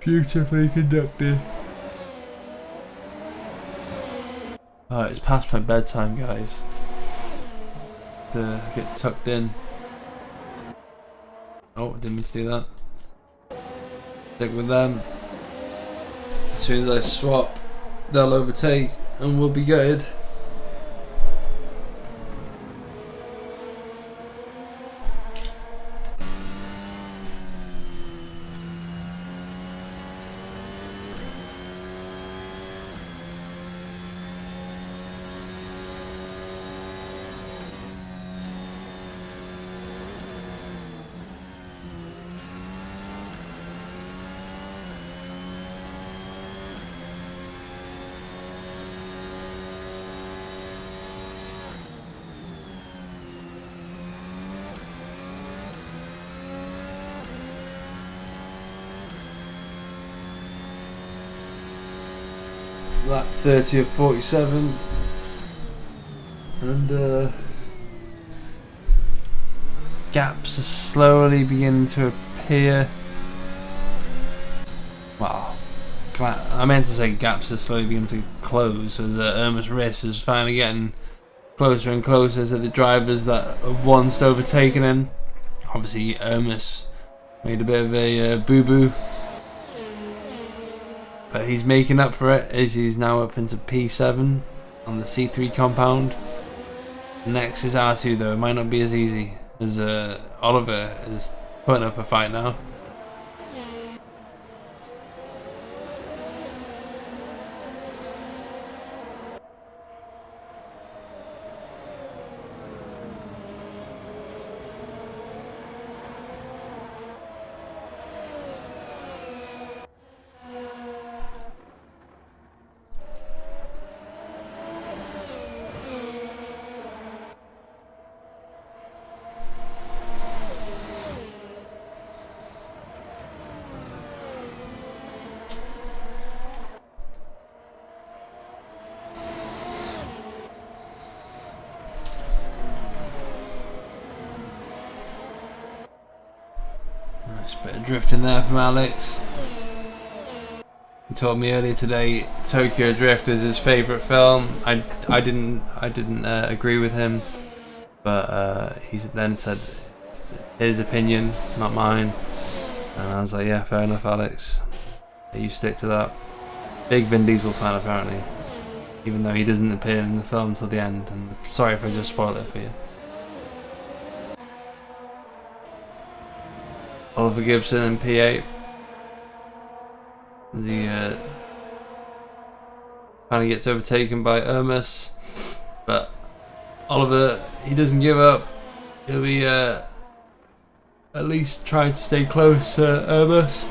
beautifully conducted. Oh, it's past my bedtime, guys. To get tucked in. Oh, didn't mean to do that. Stick with them. As soon as I swap, they'll overtake and we'll be gutted. Lap 30 of 47, and gaps are slowly beginning to appear. Well, I meant to say gaps are slowly beginning to close as Irma's race is finally getting closer and closer to the drivers that have once overtaken him. Obviously, Irma's made a bit of a boo-boo. But he's making up for it as he's now up into P7 on the C3 compound. Next is R2 though. It might not be as easy as Oliver is putting up a fight now. Nice bit of drifting there from Alex. He told me earlier today Tokyo Drift is his favourite film. I didn't agree with him, but he then said his opinion, not mine. And I was like, yeah, fair enough, Alex. You stick to that. Big Vin Diesel fan apparently, even though he doesn't appear in the film till the end. And sorry if I just spoiled it for you. Oliver Gibson in P8. He finally gets overtaken by Irmus, but Oliver, he doesn't give up. He'll be at least trying to stay close to Irmus.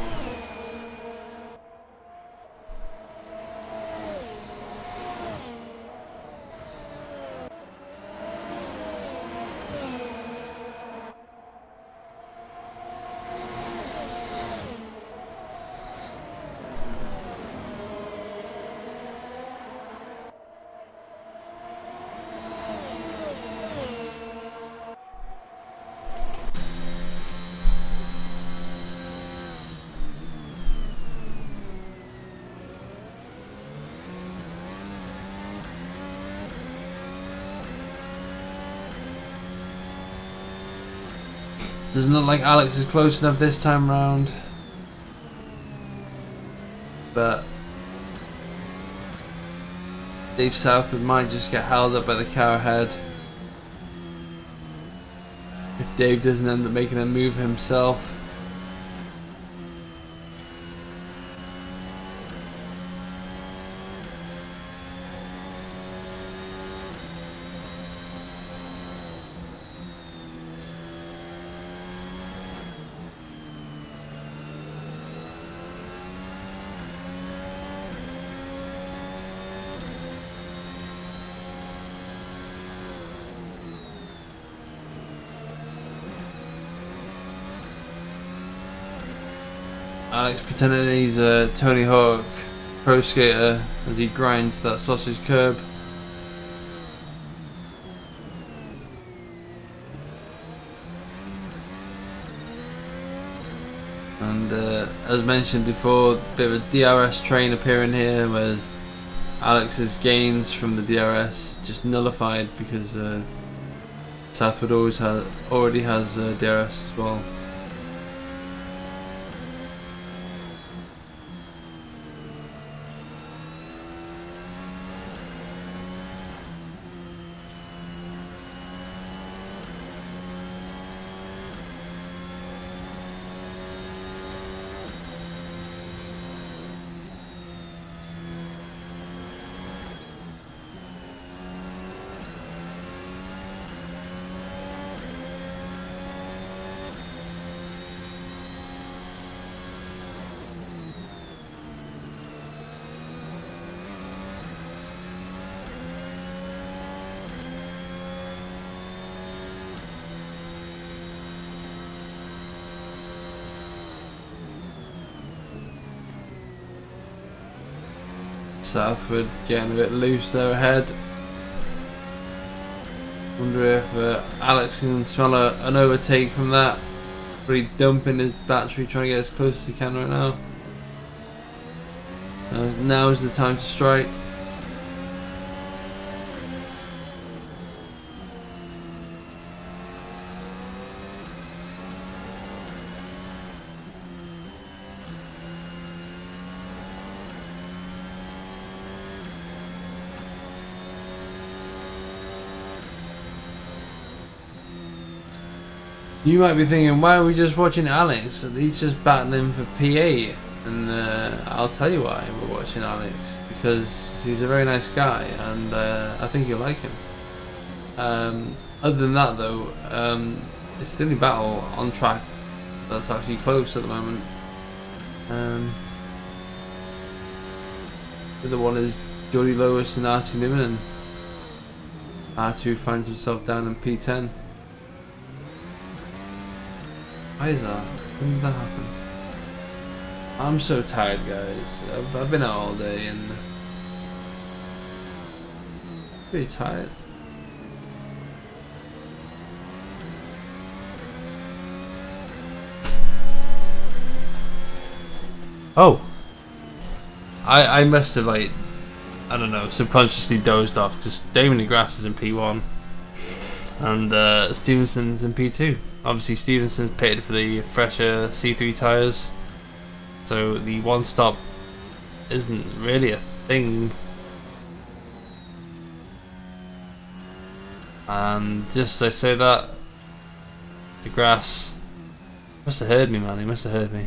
Doesn't look like Alex is close enough this time round. But Dave Southwood might just get held up by the car ahead. If Dave doesn't end up making a move himself. Alex pretending he's a Tony Hawk pro skater as he grinds that sausage curb. And as mentioned before, a bit of a DRS train appearing here where Alex's gains from the DRS just nullified because Southwood already has DRS as well. Southwood getting a bit loose there ahead. Wonder if Alex can smell an overtake from that. Really dumping his battery, trying to get as close as he can right now. Now is the time to strike. You might be thinking, why are we just watching Alex? He's just battling for P8. And I'll tell you why we're watching Alex. Because he's a very nice guy and I think you'll like him. Other than that though, it's the only battle on track that's actually close at the moment. The other one is Jordy Lewis and R2 Newman. And R2 finds himself down in P10. Why is that? When did that happen? I'm so tired, guys. I've been out all day and pretty tired. Oh, I must have I don't know, subconsciously dozed off because Damon DeGrasse is in P1 and Stevenson's in P2. Obviously Stevenson's pitted for the fresher C3 tyres, so the one stop isn't really a thing. And just as I say that, DeGrasse must have heard me, man. He must have heard me.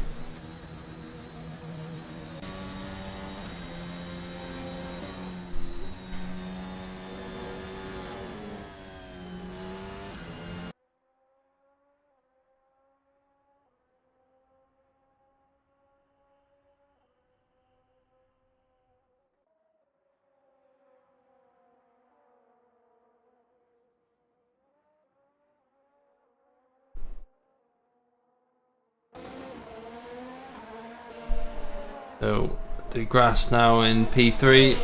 So DeGrasse now in P3,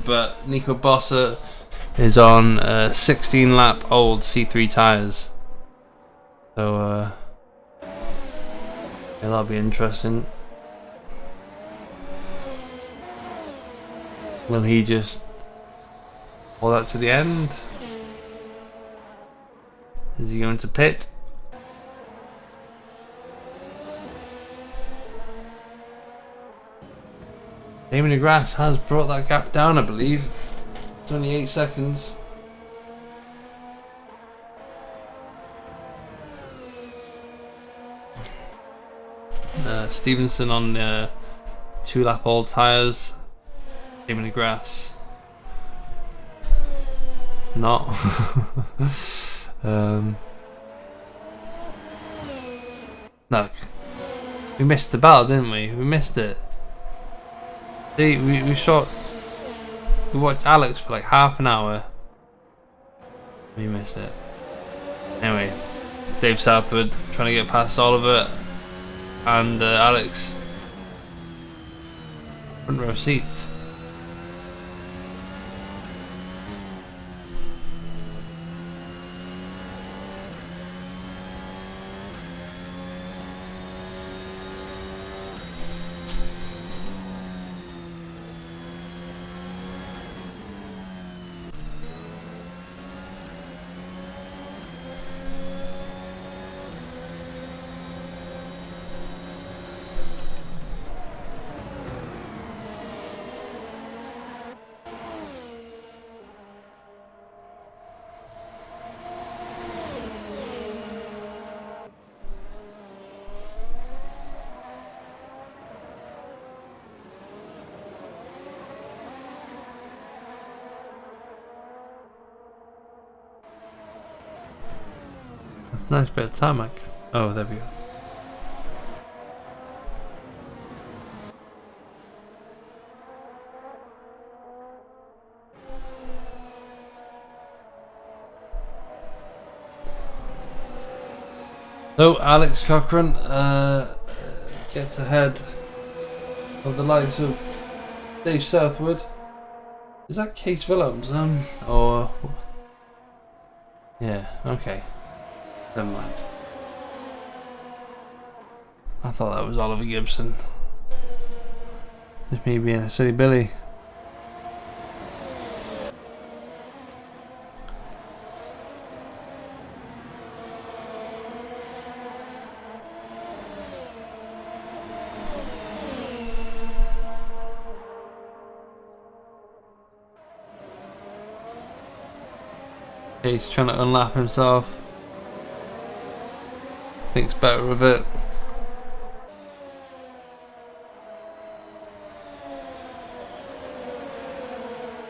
but Nico Bossa is on 16 lap old C3 tyres. So yeah, that'll be interesting. Will he just hold that to the end? Is he going to pit? Damon DeGrasse has brought that gap down, I believe. It's only 8 seconds. Stevenson on 2-lap old tyres. Damon DeGrasse not. Look, we missed the battle, didn't we? We missed it. See, we watched Alex for like half an hour. We missed it. Anyway, Dave Southwood trying to get past Oliver and Alex. Front row seats. That's a nice bit of tarmac. Oh, there we go. So Alex Cochran gets ahead of the likes of Dave Southwood. Is that Case Willems? Or yeah, okay. Never mind. I thought that was Oliver Gibson. Just me being a silly Billy. He's trying to unlap himself. Thinks better of it.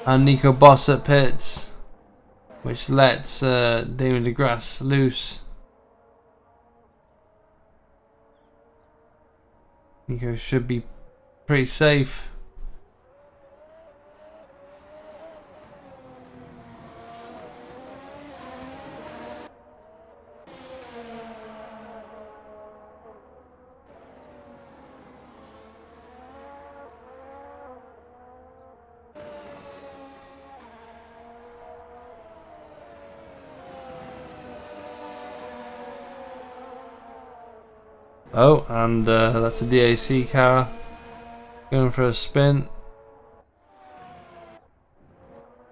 And Nico Boss at pits, which lets Damon DeGrasse loose. Nico should be pretty safe. Oh, and that's a DAC car going for a spin.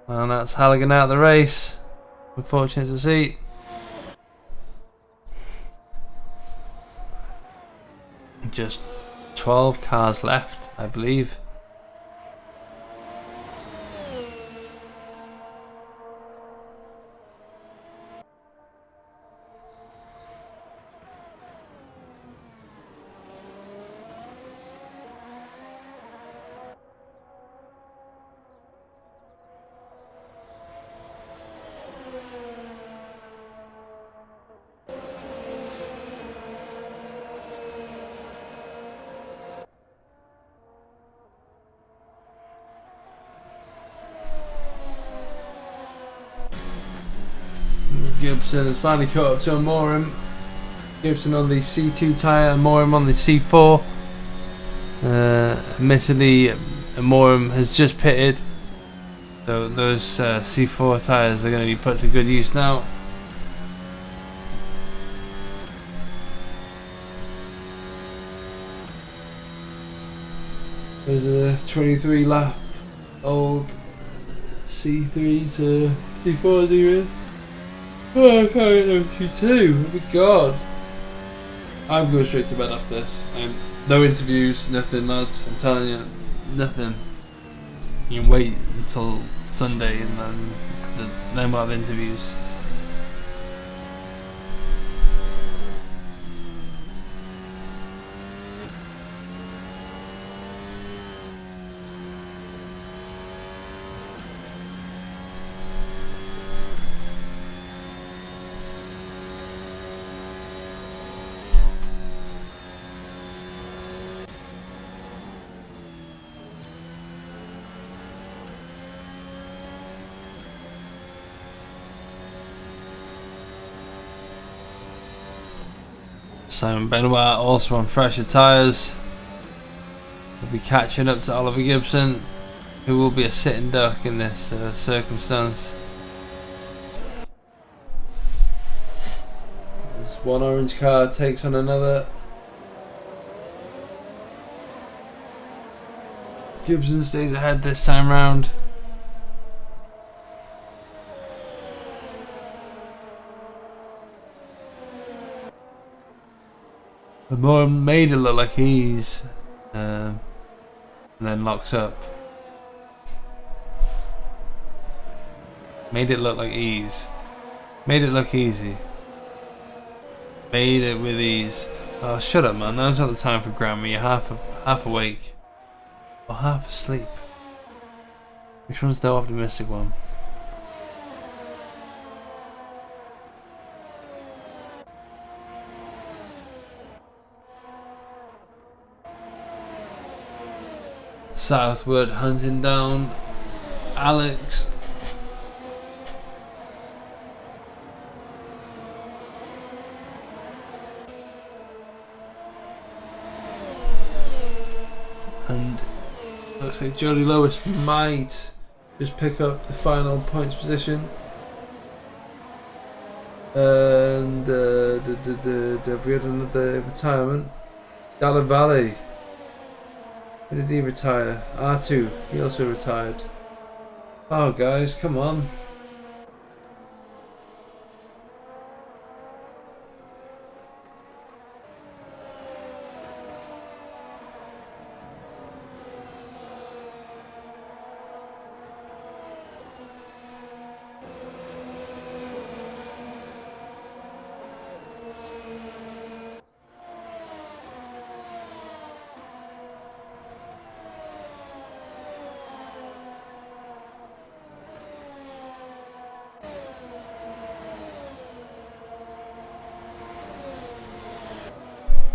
And that's Halligan out of the race. Unfortunate to see. Just 12 cars left, I believe. Gibson has finally caught up to Amorim. Gibson on the C2 tyre, Amorim on the C4. Admittedly, Amorim has just pitted, so those C4 tyres are going to be put to good use now. Those are the 23 lap old C3 to C4s here. Oh, I can't Q2. Oh my god. I'm going straight to bed after this. No interviews, nothing, lads. I'm telling you. nothing. You can wait until Sunday and then we'll have interviews. Simon Benoit also on fresher tyres. He'll be catching up to Oliver Gibson, who will be a sitting duck in this circumstance. As one orange car takes on another. Gibson stays ahead this time round. The more made it look like he's and then locks up. Made it look like ease. Made it look easy. Made it with ease. Oh, shut up, man. Now's not the time for grammar. You're half awake. Or half asleep. Which one's the optimistic one? Southwood hunting down Alex. And looks like Jody Lewis might just pick up the final points position. And have we had another retirement? Dalla Valle. When did he retire? R2. He also retired. Oh, guys, come on.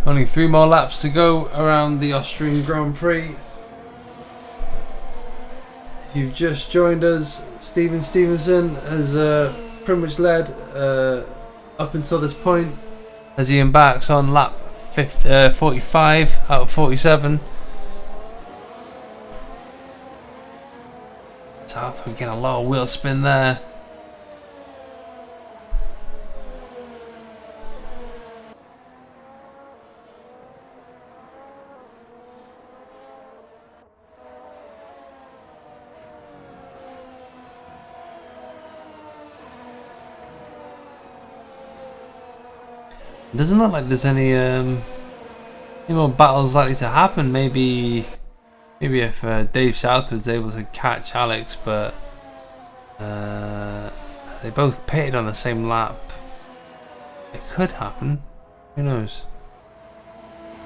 Only 3 more laps to go around the Austrian Grand Prix. If you've just joined us, Stevenson has pretty much led up until this point as he embarks on lap 45 out of 47. Southwood getting a lot of wheel spin there. Doesn't look like there's any more battles likely to happen. Maybe if Dave Southwood's able to catch Alex, but they both pitted on the same lap. It could happen. Who knows?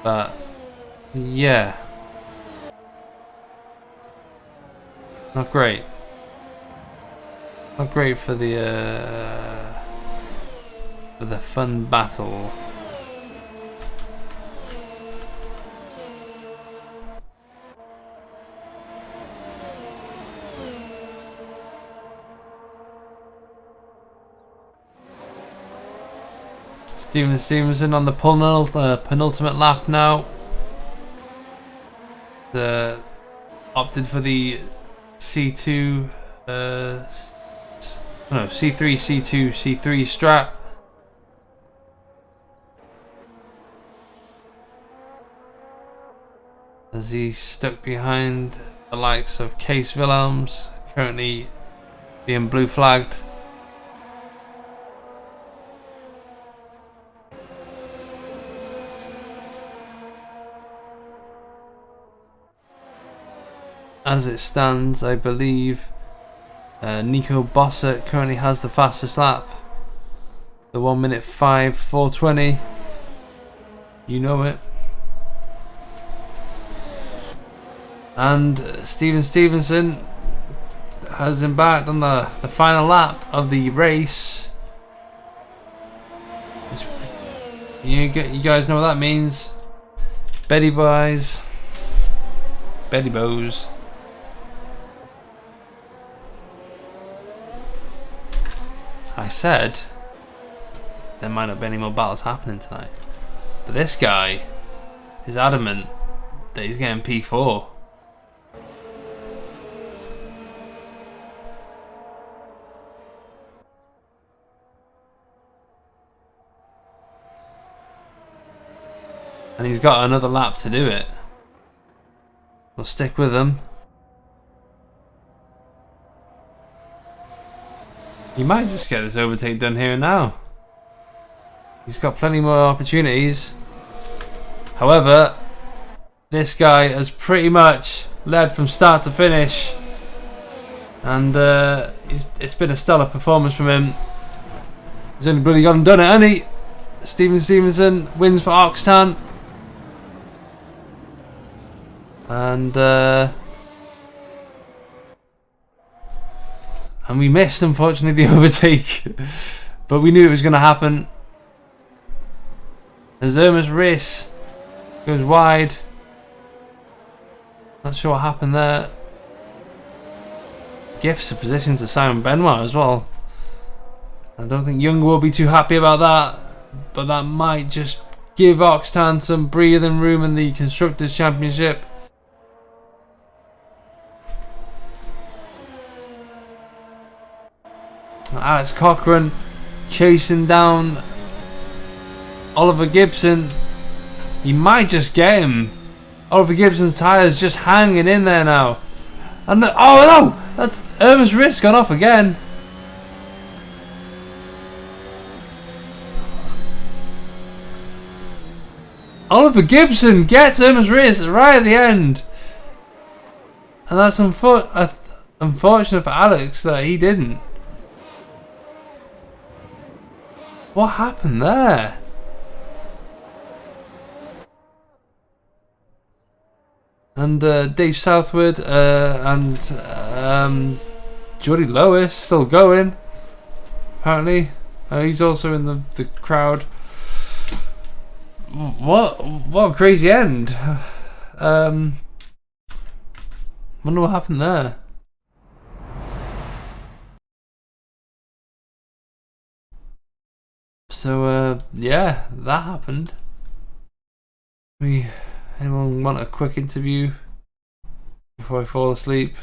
But yeah, not great. Not great for the fun battle. Stevenson on the penultimate lap now. Opted for the C2, C3, C2, C3 strat. As he's stuck behind the likes of Case Willems, currently being blue flagged. as it stands, I believe Nico Bossert currently has the fastest lap. The 1 minute 5:4:20. You know it. And Stevenson has embarked on the final lap of the race. You guys know what that means. Betty Boys. Betty Bows. I said there might not be any more battles happening tonight. But this guy is adamant that he's getting P4. And he's got another lap to do it. We'll stick with him. He might just get this overtake done here and now. He's got plenty more opportunities. However, this guy has pretty much led from start to finish. And it's been a stellar performance from him. He's only bloody gone and done it, hasn't he? Stevenson wins for Oxtan. And we missed, unfortunately, the overtake. But we knew it was going to happen. As Irma's race goes wide. Not sure what happened there. Gifts a position to Simon Benoit as well. I don't think Young will be too happy about that. But that might just give Oxtan some breathing room in the Constructors' Championship. Alex Cochrane chasing down Oliver Gibson. He might just get him. Oliver Gibson's tyres just hanging in there now. And oh no! That's Irma's wrist gone off again. Oliver Gibson gets Irma's wrist right at the end. And that's unfortunate for Alex that he didn't. What happened there? And Dave Southwood and Jordy Lois still going. Apparently, he's also in the crowd. What a crazy end. Wonder what happened there. So yeah, that happened. Anyone want a quick interview before I fall asleep?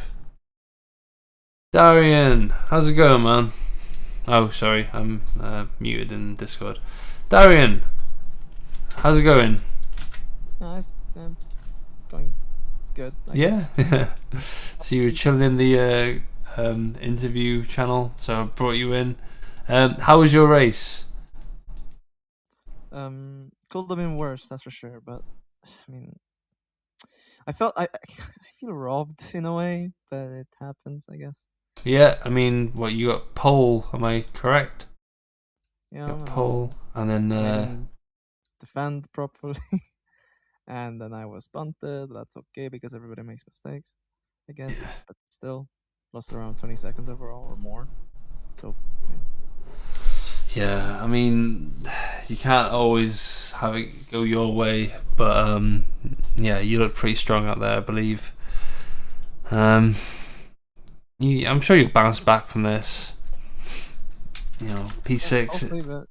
Darian, how's it going, man? Oh, sorry, I'm muted in Discord. Darian, how's it going? It's going good. I guess. So you were chilling in the interview channel, so I brought you in. How was your race? Could have been worse, that's for sure. But I mean, I feel robbed in a way, but it happens, I guess. Yeah, I mean, what, you got pole? Am I correct? Yeah. Got pole, and then I didn't defend properly, and then I was bunted. That's okay because everybody makes mistakes, I guess. Yeah. But still, lost around 20 seconds overall or more. So. Yeah, I mean, you can't always have it go your way, but yeah, you look pretty strong out there, I believe. I'm sure you'll bounce back from this. You know, P6. Hopefully, but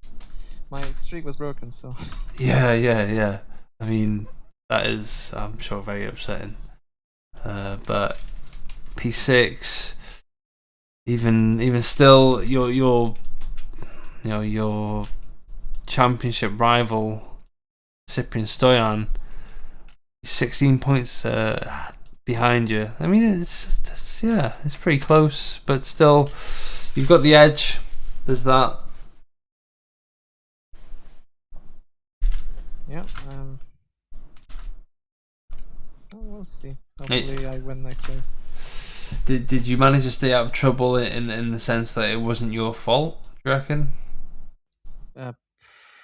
my streak was broken, so. Yeah. I mean, that is, I'm sure, very upsetting. But P6, even still, your championship rival Cyprian Stoyan, 16 points behind you. I mean, it's pretty close, but still, you've got the edge. There's that. Yeah. We'll see. Hey. Hopefully, I win next race. Did you manage to stay out of trouble in the sense that it wasn't your fault? Do you reckon?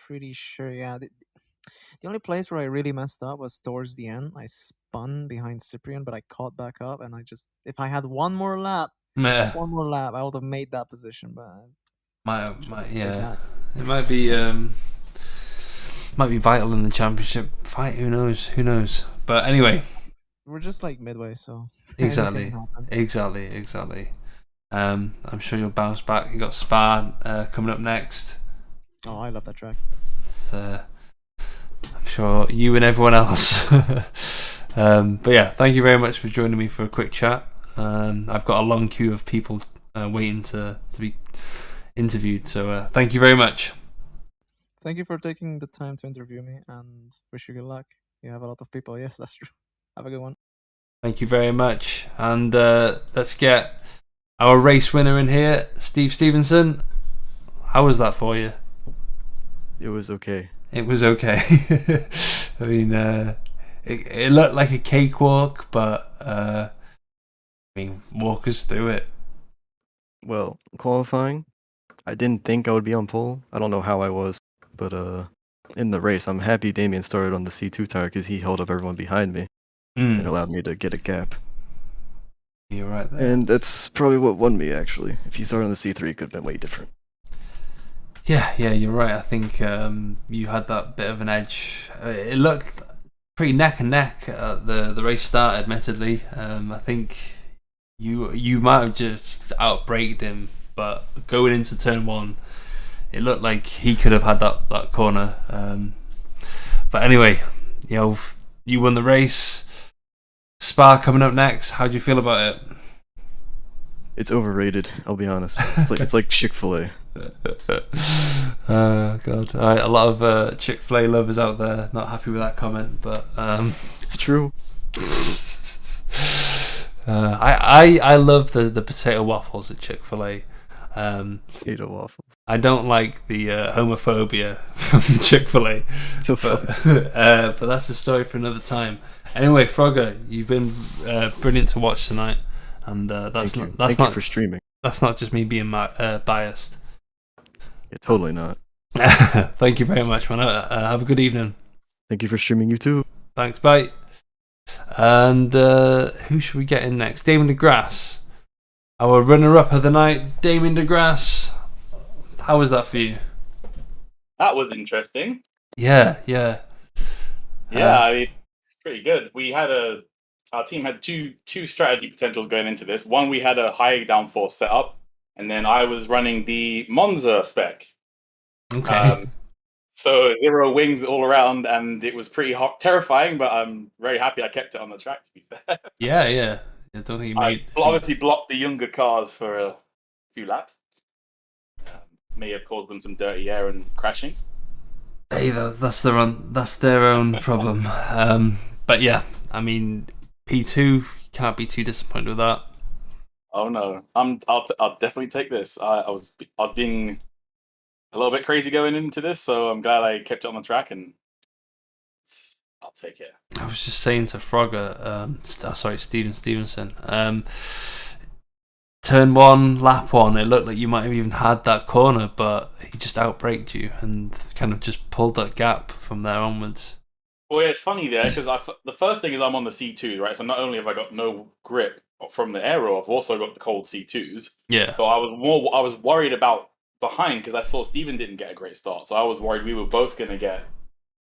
Pretty sure. Yeah. The only place where I really messed up was towards the end. I spun behind Cyprian, but I caught back up, and if I had one more lap, just one more lap, I would have made that position. But Yeah, it might be vital in the championship fight. Who knows? Who knows? But anyway, we're just like midway, so exactly. I'm sure you'll bounce back. You got Spa coming up next. Oh, I love that track. It's, I'm sure you and everyone else. But yeah, thank you very much for joining me for a quick chat. I've got a long queue of people waiting to be interviewed, so thank you very much. Thank you for taking the time to interview me, and wish you good luck. You have a lot of people. Yes, that's true. Have a good one. Thank you very much, and let's get our race winner in here, Steve Stevenson. How was that for you? It was okay. It was okay. I mean, it looked like a cakewalk, but I mean, walk us through it. Well, qualifying, I didn't think I would be on pole. I don't know how I was, but in the race, I'm happy Damien started on the C2 tire because he held up everyone behind me and allowed me to get a gap. You're right there. And that's probably what won me, actually. If he started on the C3, it could have been way different. Yeah, you're right. I think you had that bit of an edge. It looked pretty neck and neck at the race start, admittedly. I think you might have just outbraked him, but going into turn one, it looked like he could have had that corner. But anyway, you won the race. Spa coming up next. How do you feel about it? It's overrated, I'll be honest. It's like Chick-fil-A. Oh god! All right, a lot of Chick-fil-A lovers out there not happy with that comment, but it's true. I love the potato waffles at Chick-fil-A. Potato waffles. I don't like the homophobia from Chick-fil-A, but that's a story for another time. Anyway, Frogger, you've been brilliant to watch tonight, and that's Thank you for streaming. That's not just me being biased. Yeah, totally not. Thank you very much, man. Have a good evening. Thank you for streaming, you too. Thanks, bye. And who should we get in next? Damien DeGrasse. Our runner-up of the night, Damien DeGrasse. How was that for you? That was interesting. Yeah. I mean, it's pretty good. Our team had two strategy potentials going into this. One, we had a high downforce setup, and then I was running the Monza spec. Okay. So 0 wings all around, and it was pretty terrifying, but I'm very happy I kept it on the track, to be fair. Yeah. I don't think I obviously blocked the younger cars for a few laps. May have caused them some dirty air and crashing. Hey, that's their own problem. But yeah, I mean, P2, can't be too disappointed with that. Oh no, I'll definitely take this. I was being a little bit crazy going into this, so I'm glad I kept it on the track, and I'll take it. I was just saying to Frogger, Stevenson. Turn 1, lap 1, it looked like you might have even had that corner, but he just outbraked you and kind of just pulled that gap from there onwards. Well, yeah, it's funny there, because the first thing is I'm on the C2, right? So not only have I got no grip from the aero, I've also got the cold C2s. Yeah. So I was worried about behind, because I saw Steven didn't get a great start. So I was worried we were both going to get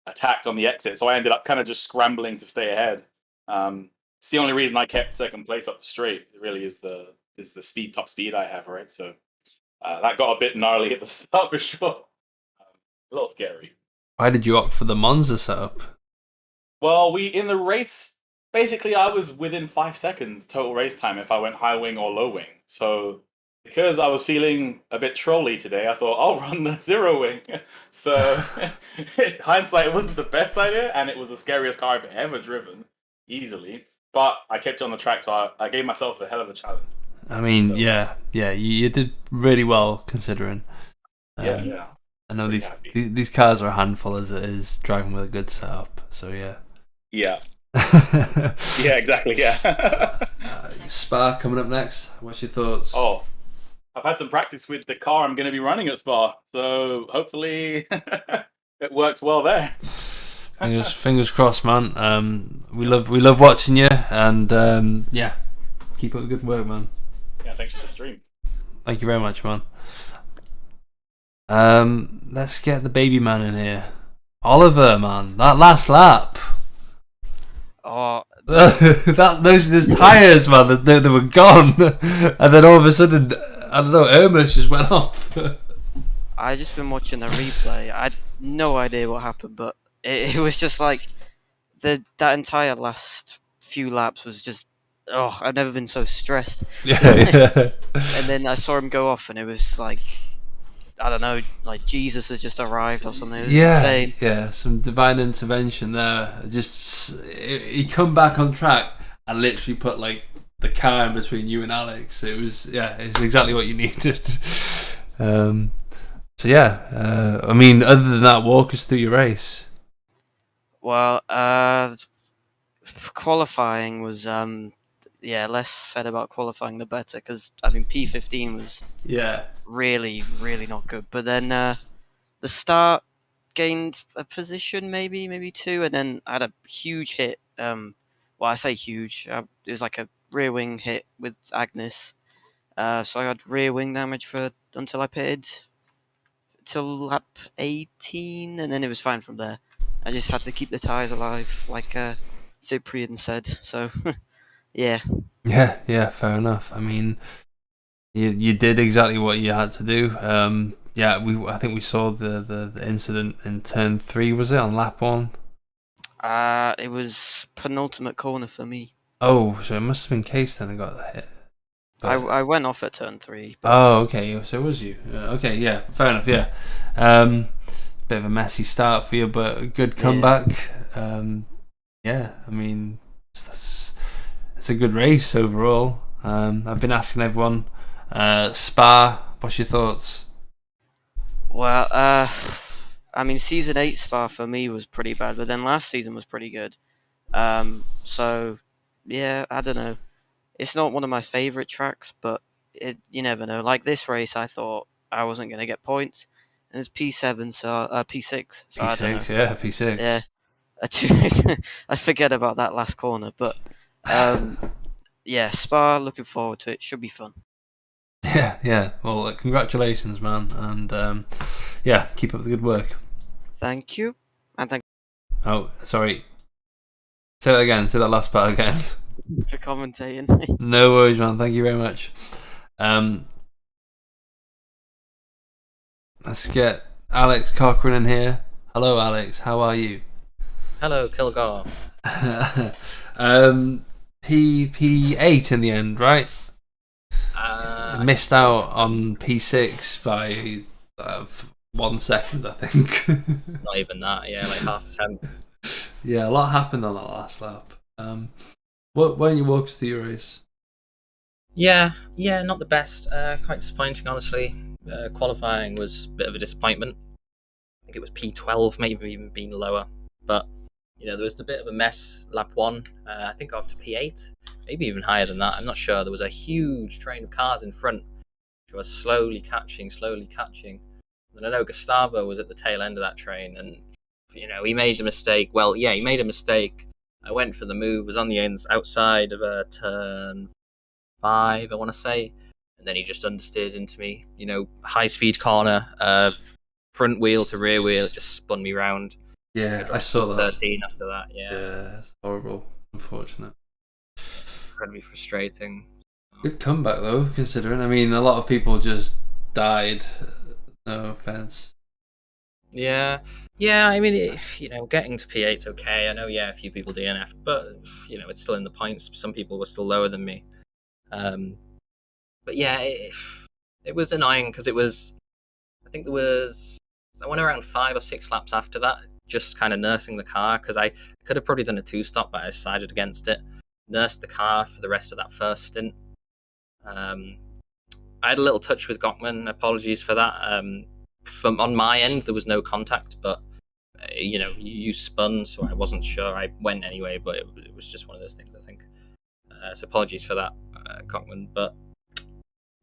attacked on the exit. So I ended up kind of just scrambling to stay ahead. It's the only reason I kept second place up the straight. It really is the top speed I have, right? So that got a bit gnarly at the start for sure. A little scary. Why did you opt for the Monza setup? Well, in the race, basically I was within 5 seconds total race time if I went high wing or low wing. So because I was feeling a bit trolly today, I thought I'll run the 0 wing. So in hindsight, it wasn't the best idea, and it was the scariest car I've ever driven, easily. But I kept it on the track, so I gave myself a hell of a challenge. I mean, so, yeah, you did really well considering. Yeah. I know these cars are a handful as it is driving with a good setup. So yeah. Yeah. Yeah, exactly. Yeah. Spa coming up next. What's your thoughts? Oh, I've had some practice with the car I'm going to be running at Spa, so hopefully it works well there. Fingers crossed, man. We love watching you, and yeah, keep up the good work, man. Yeah, thanks for the stream. Thank you very much, man. Let's get the baby man in here. Oliver, man, that last lap. Oh, those tires, man, they were gone, and then all of a sudden, I don't know, Irmus just went off. I just been watching the replay. I had no idea what happened, but it was just like that entire last few laps was just. Oh, I've never been so stressed. Yeah. And then I saw him go off, and it was like, I don't know, like Jesus has just arrived or something. It was insane. Yeah, some divine intervention there. Just he come back on track and literally put like the car in between you and Alex. It's exactly what you needed. So yeah, I mean, other than that, walk us through your race. Well, qualifying was less said about qualifying the better, because I mean P15 was really not good. But then the start gained a position, maybe two, and then I had a huge hit. Well, I say huge. It was like a rear wing hit with Agnes. So I had rear wing damage until I pitted till lap 18, and then it was fine from there. I just had to keep the tyres alive, like Cyprian said. So, yeah. Yeah, fair enough. I mean, you did exactly what you had to do. I think we saw the incident in turn 3. Was it on lap 1? It was penultimate corner for me. Oh, so it must have been Case then that got the hit. I went off at turn 3. But... Oh, okay. So it was you. Okay, yeah, fair enough. Yeah, bit of a messy start for you, but a good comeback. Yeah, I mean, it's a good race overall. I've been asking everyone, Spa, what's your thoughts? Well, I mean, season 8 Spa for me was pretty bad, but then last season was pretty good. So yeah, I don't know. It's not one of my favourite tracks, but you never know. Like this race, I thought I wasn't going to get points, and it's P7, so P6. So I don't know. Yeah, P6. Yeah, I forget about that last corner, but yeah, Spa. Looking forward to it. Should be fun. Yeah. Well, congratulations, man, and yeah, keep up the good work. Thank you, and thank. Oh, sorry. Say that again. Say that last part again. For commentating. No worries, man. Thank you very much. Let's get Alex Cochran in here. Hello, Alex. How are you? Hello, Kilgar. P8 in the end, right? Missed out on P6 by 1 second, I think. Not even that, yeah, like half a tenth. Yeah, a lot happened on that last lap. Why don't you walk us through your race? Yeah, not the best. Quite disappointing, honestly. Qualifying was a bit of a disappointment. I think it was P12, maybe even been lower. But, there was a bit of a mess lap 1. I think up to P8, maybe even higher than that. I'm not sure. There was a huge train of cars in front, which was slowly catching. And I know Gustavo was at the tail end of that train, and, he made a mistake. Well, yeah, he made a mistake. I went for the move, was on the ends outside of turn 5, I want to say, and then he just understeers into me. High speed corner, front wheel to rear wheel, it just spun me round. Yeah, I saw that. 13 after that. Yeah, it's horrible, unfortunate. Incredibly frustrating. Good comeback though, considering. I mean, a lot of people just died. No offense. Yeah. I mean, getting to P8's okay. I know, a few people DNF'd, but it's still in the points. Some people were still lower than me. But yeah, it was annoying because it was. I think I went around 5 or 6 laps after that, just kind of nursing the car, because I could have probably done a 2-stop, but I decided against it. Nursed the car for the rest of that first stint. I had a little touch with Gockman. Apologies for that. On my end, there was no contact, but you spun, so I wasn't sure. I went anyway, but it was just one of those things, I think. So apologies for that, Cockman. But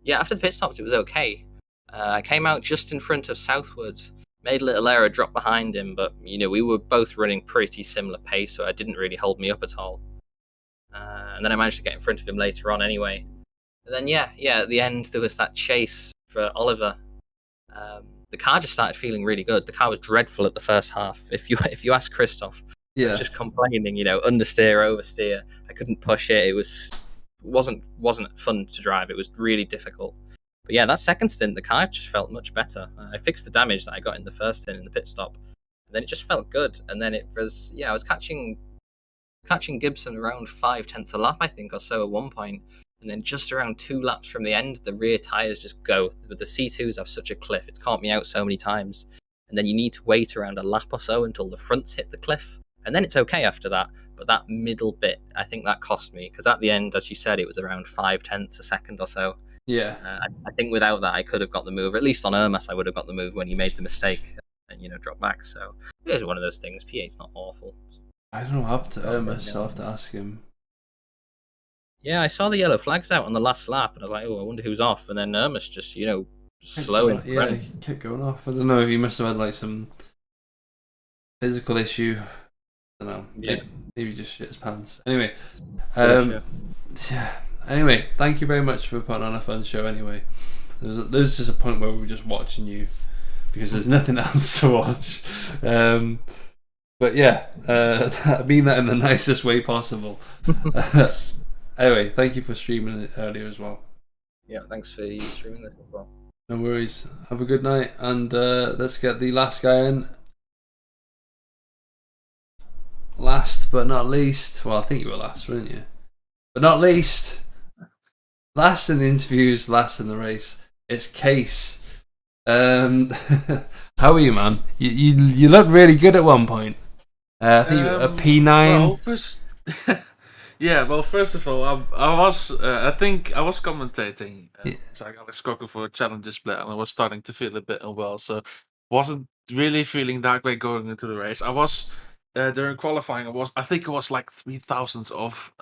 yeah, after the pit stops, it was okay. I came out just in front of Southwood, made a little error, dropped behind him, but we were both running pretty similar pace, so it didn't really hold me up at all. And then I managed to get in front of him later on anyway. And then at the end there was that chase for Oliver. The car just started feeling really good. The car was dreadful at the first half. If you ask Christoph, he was just complaining, understeer, oversteer. I couldn't push it. It wasn't fun to drive. It was really difficult. But yeah, that second stint, the car just felt much better. I fixed the damage that I got in the first stint in the pit stop, and then it just felt good. And then it was, I was catching Gibson around 5/10 a lap, I think, or so at one point. And then just around 2 laps from the end, the rear tyres just go. But the C2s have such a cliff. It's caught me out so many times. And then you need to wait around a lap or so until the fronts hit the cliff. And then it's okay after that. But that middle bit, I think that cost me. Because at the end, as you said, it was around 0.5 a second or so. Yeah. I think without that, I could have got the move. Or at least on Ermas, I would have got the move when he made the mistake and, dropped back. So it was one of those things. P8's not awful. I don't know what happened to Ermas. I'll have to ask him. Yeah, I saw the yellow flags out on the last lap, and I was like, I wonder who's off. And then Ermas just, slowing. Yeah, he kept going off. I don't know if he must have had some physical issue. I don't know. Yeah. Maybe just shit his pants. Anyway, yeah. Anyway, thank you very much for putting on a fun show. Anyway, there's just a point where we were just watching you because there's nothing else to watch. But yeah, I mean that in the nicest way possible. Anyway, thank you for streaming it earlier as well. Yeah, thanks for you streaming this as well. No worries. Have a good night, and let's get the last guy in. Last but not least, well, I think you were last, weren't you? But not least, last in the interviews, last in the race, it's Case. How are you, man? You looked really good at one point. I think a P9. Well, first, first of all, I think I was commentating. So I got a Skoker for a challenge split, and I was starting to feel a bit unwell, so wasn't really feeling that great going into the race. I was during qualifying. I think it was like 3,000 off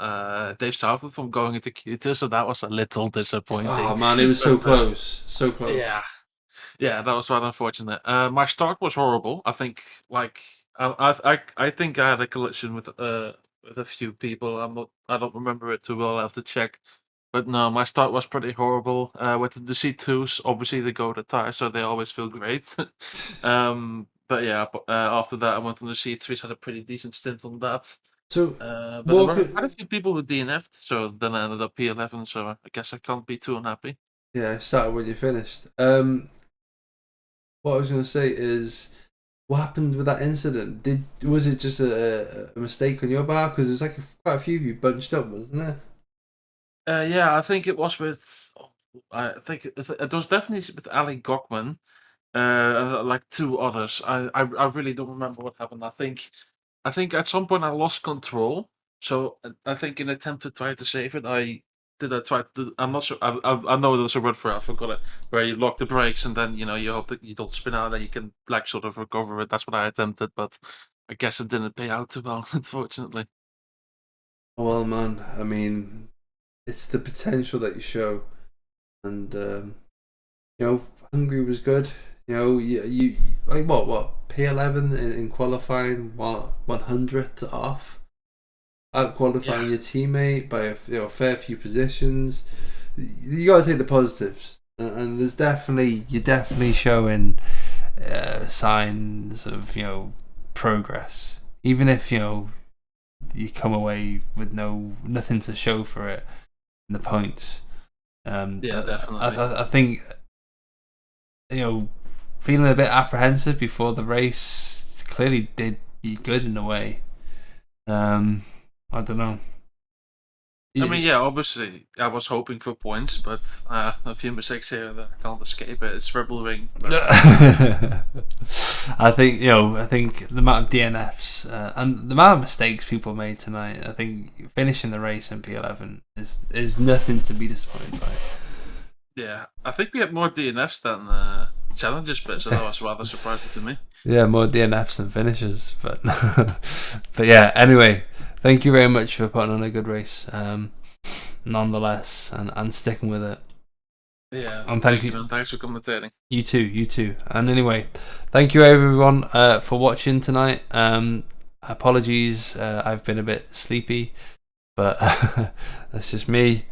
Dave Southwood from going into Q2, so that was a little disappointing. Oh man, it was so close, so close. Yeah, that was rather unfortunate. My start was horrible. I think I think I had a collision with a few people. I don't remember it too well. I have to check. But no, my start was pretty horrible. With the C2s, obviously they go to tire, so they always feel great. But yeah, after that I went on the C3s, had a pretty decent stint on that. So, but there were quite a few people who DNF'd, so then I ended up P11. So I guess I can't be too unhappy. Yeah, I started when you finished. What I was going to say is, what happened with that incident? Was it just a mistake on your behalf? Because there was like quite a few of you bunched up, wasn't there? Yeah, I think it was with. I think it was definitely with Ali Gockman, like 2 others. I really don't remember what happened. I think at some point I lost control. So I think in an attempt to try to save it, I try to do. I'm not sure. I know there's a word for it. I forgot it. Where you lock the brakes and then you hope that you don't spin out and you can like sort of recover it. That's what I attempted, but I guess it didn't pay out too well, unfortunately. Well, man, I mean, it's the potential that you show, and Hungary was good. You like what P11 in qualifying, 100th off. Out qualifying your teammate by a fair few positions. You got to take the positives, and you're definitely showing signs of progress. Even if you come away with nothing to show for it in the points. Yeah, definitely. I think feeling a bit apprehensive before the race clearly did you good in a way. I don't know. I mean, yeah, obviously, I was hoping for points, but a few mistakes here that I can't escape it. It's Rebel Ring. I think the amount of DNFs and the amount of mistakes people made tonight. I think finishing the race in P11 is nothing to be disappointed by. Yeah, I think we had more DNFs than challenges bit, so that was rather surprising to me. Yeah, more DNFs than finishes, but but yeah. Anyway, thank you very much for putting on a good race, nonetheless, and sticking with it. Yeah, and thank you. And thanks for commentating. You too. And anyway, thank you everyone for watching tonight. Apologies, I've been a bit sleepy, but that's just me.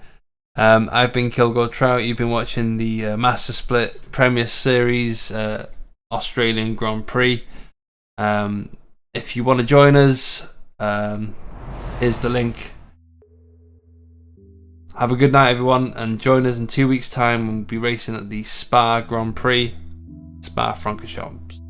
I've been Kilgore Trout. You've been watching the Master Split Premier Series Australian Grand Prix. If you want to join us, here's the link. Have a good night, everyone, and join us in 2 weeks' time when we'll be racing at the Spa Grand Prix, Spa Francorchamps.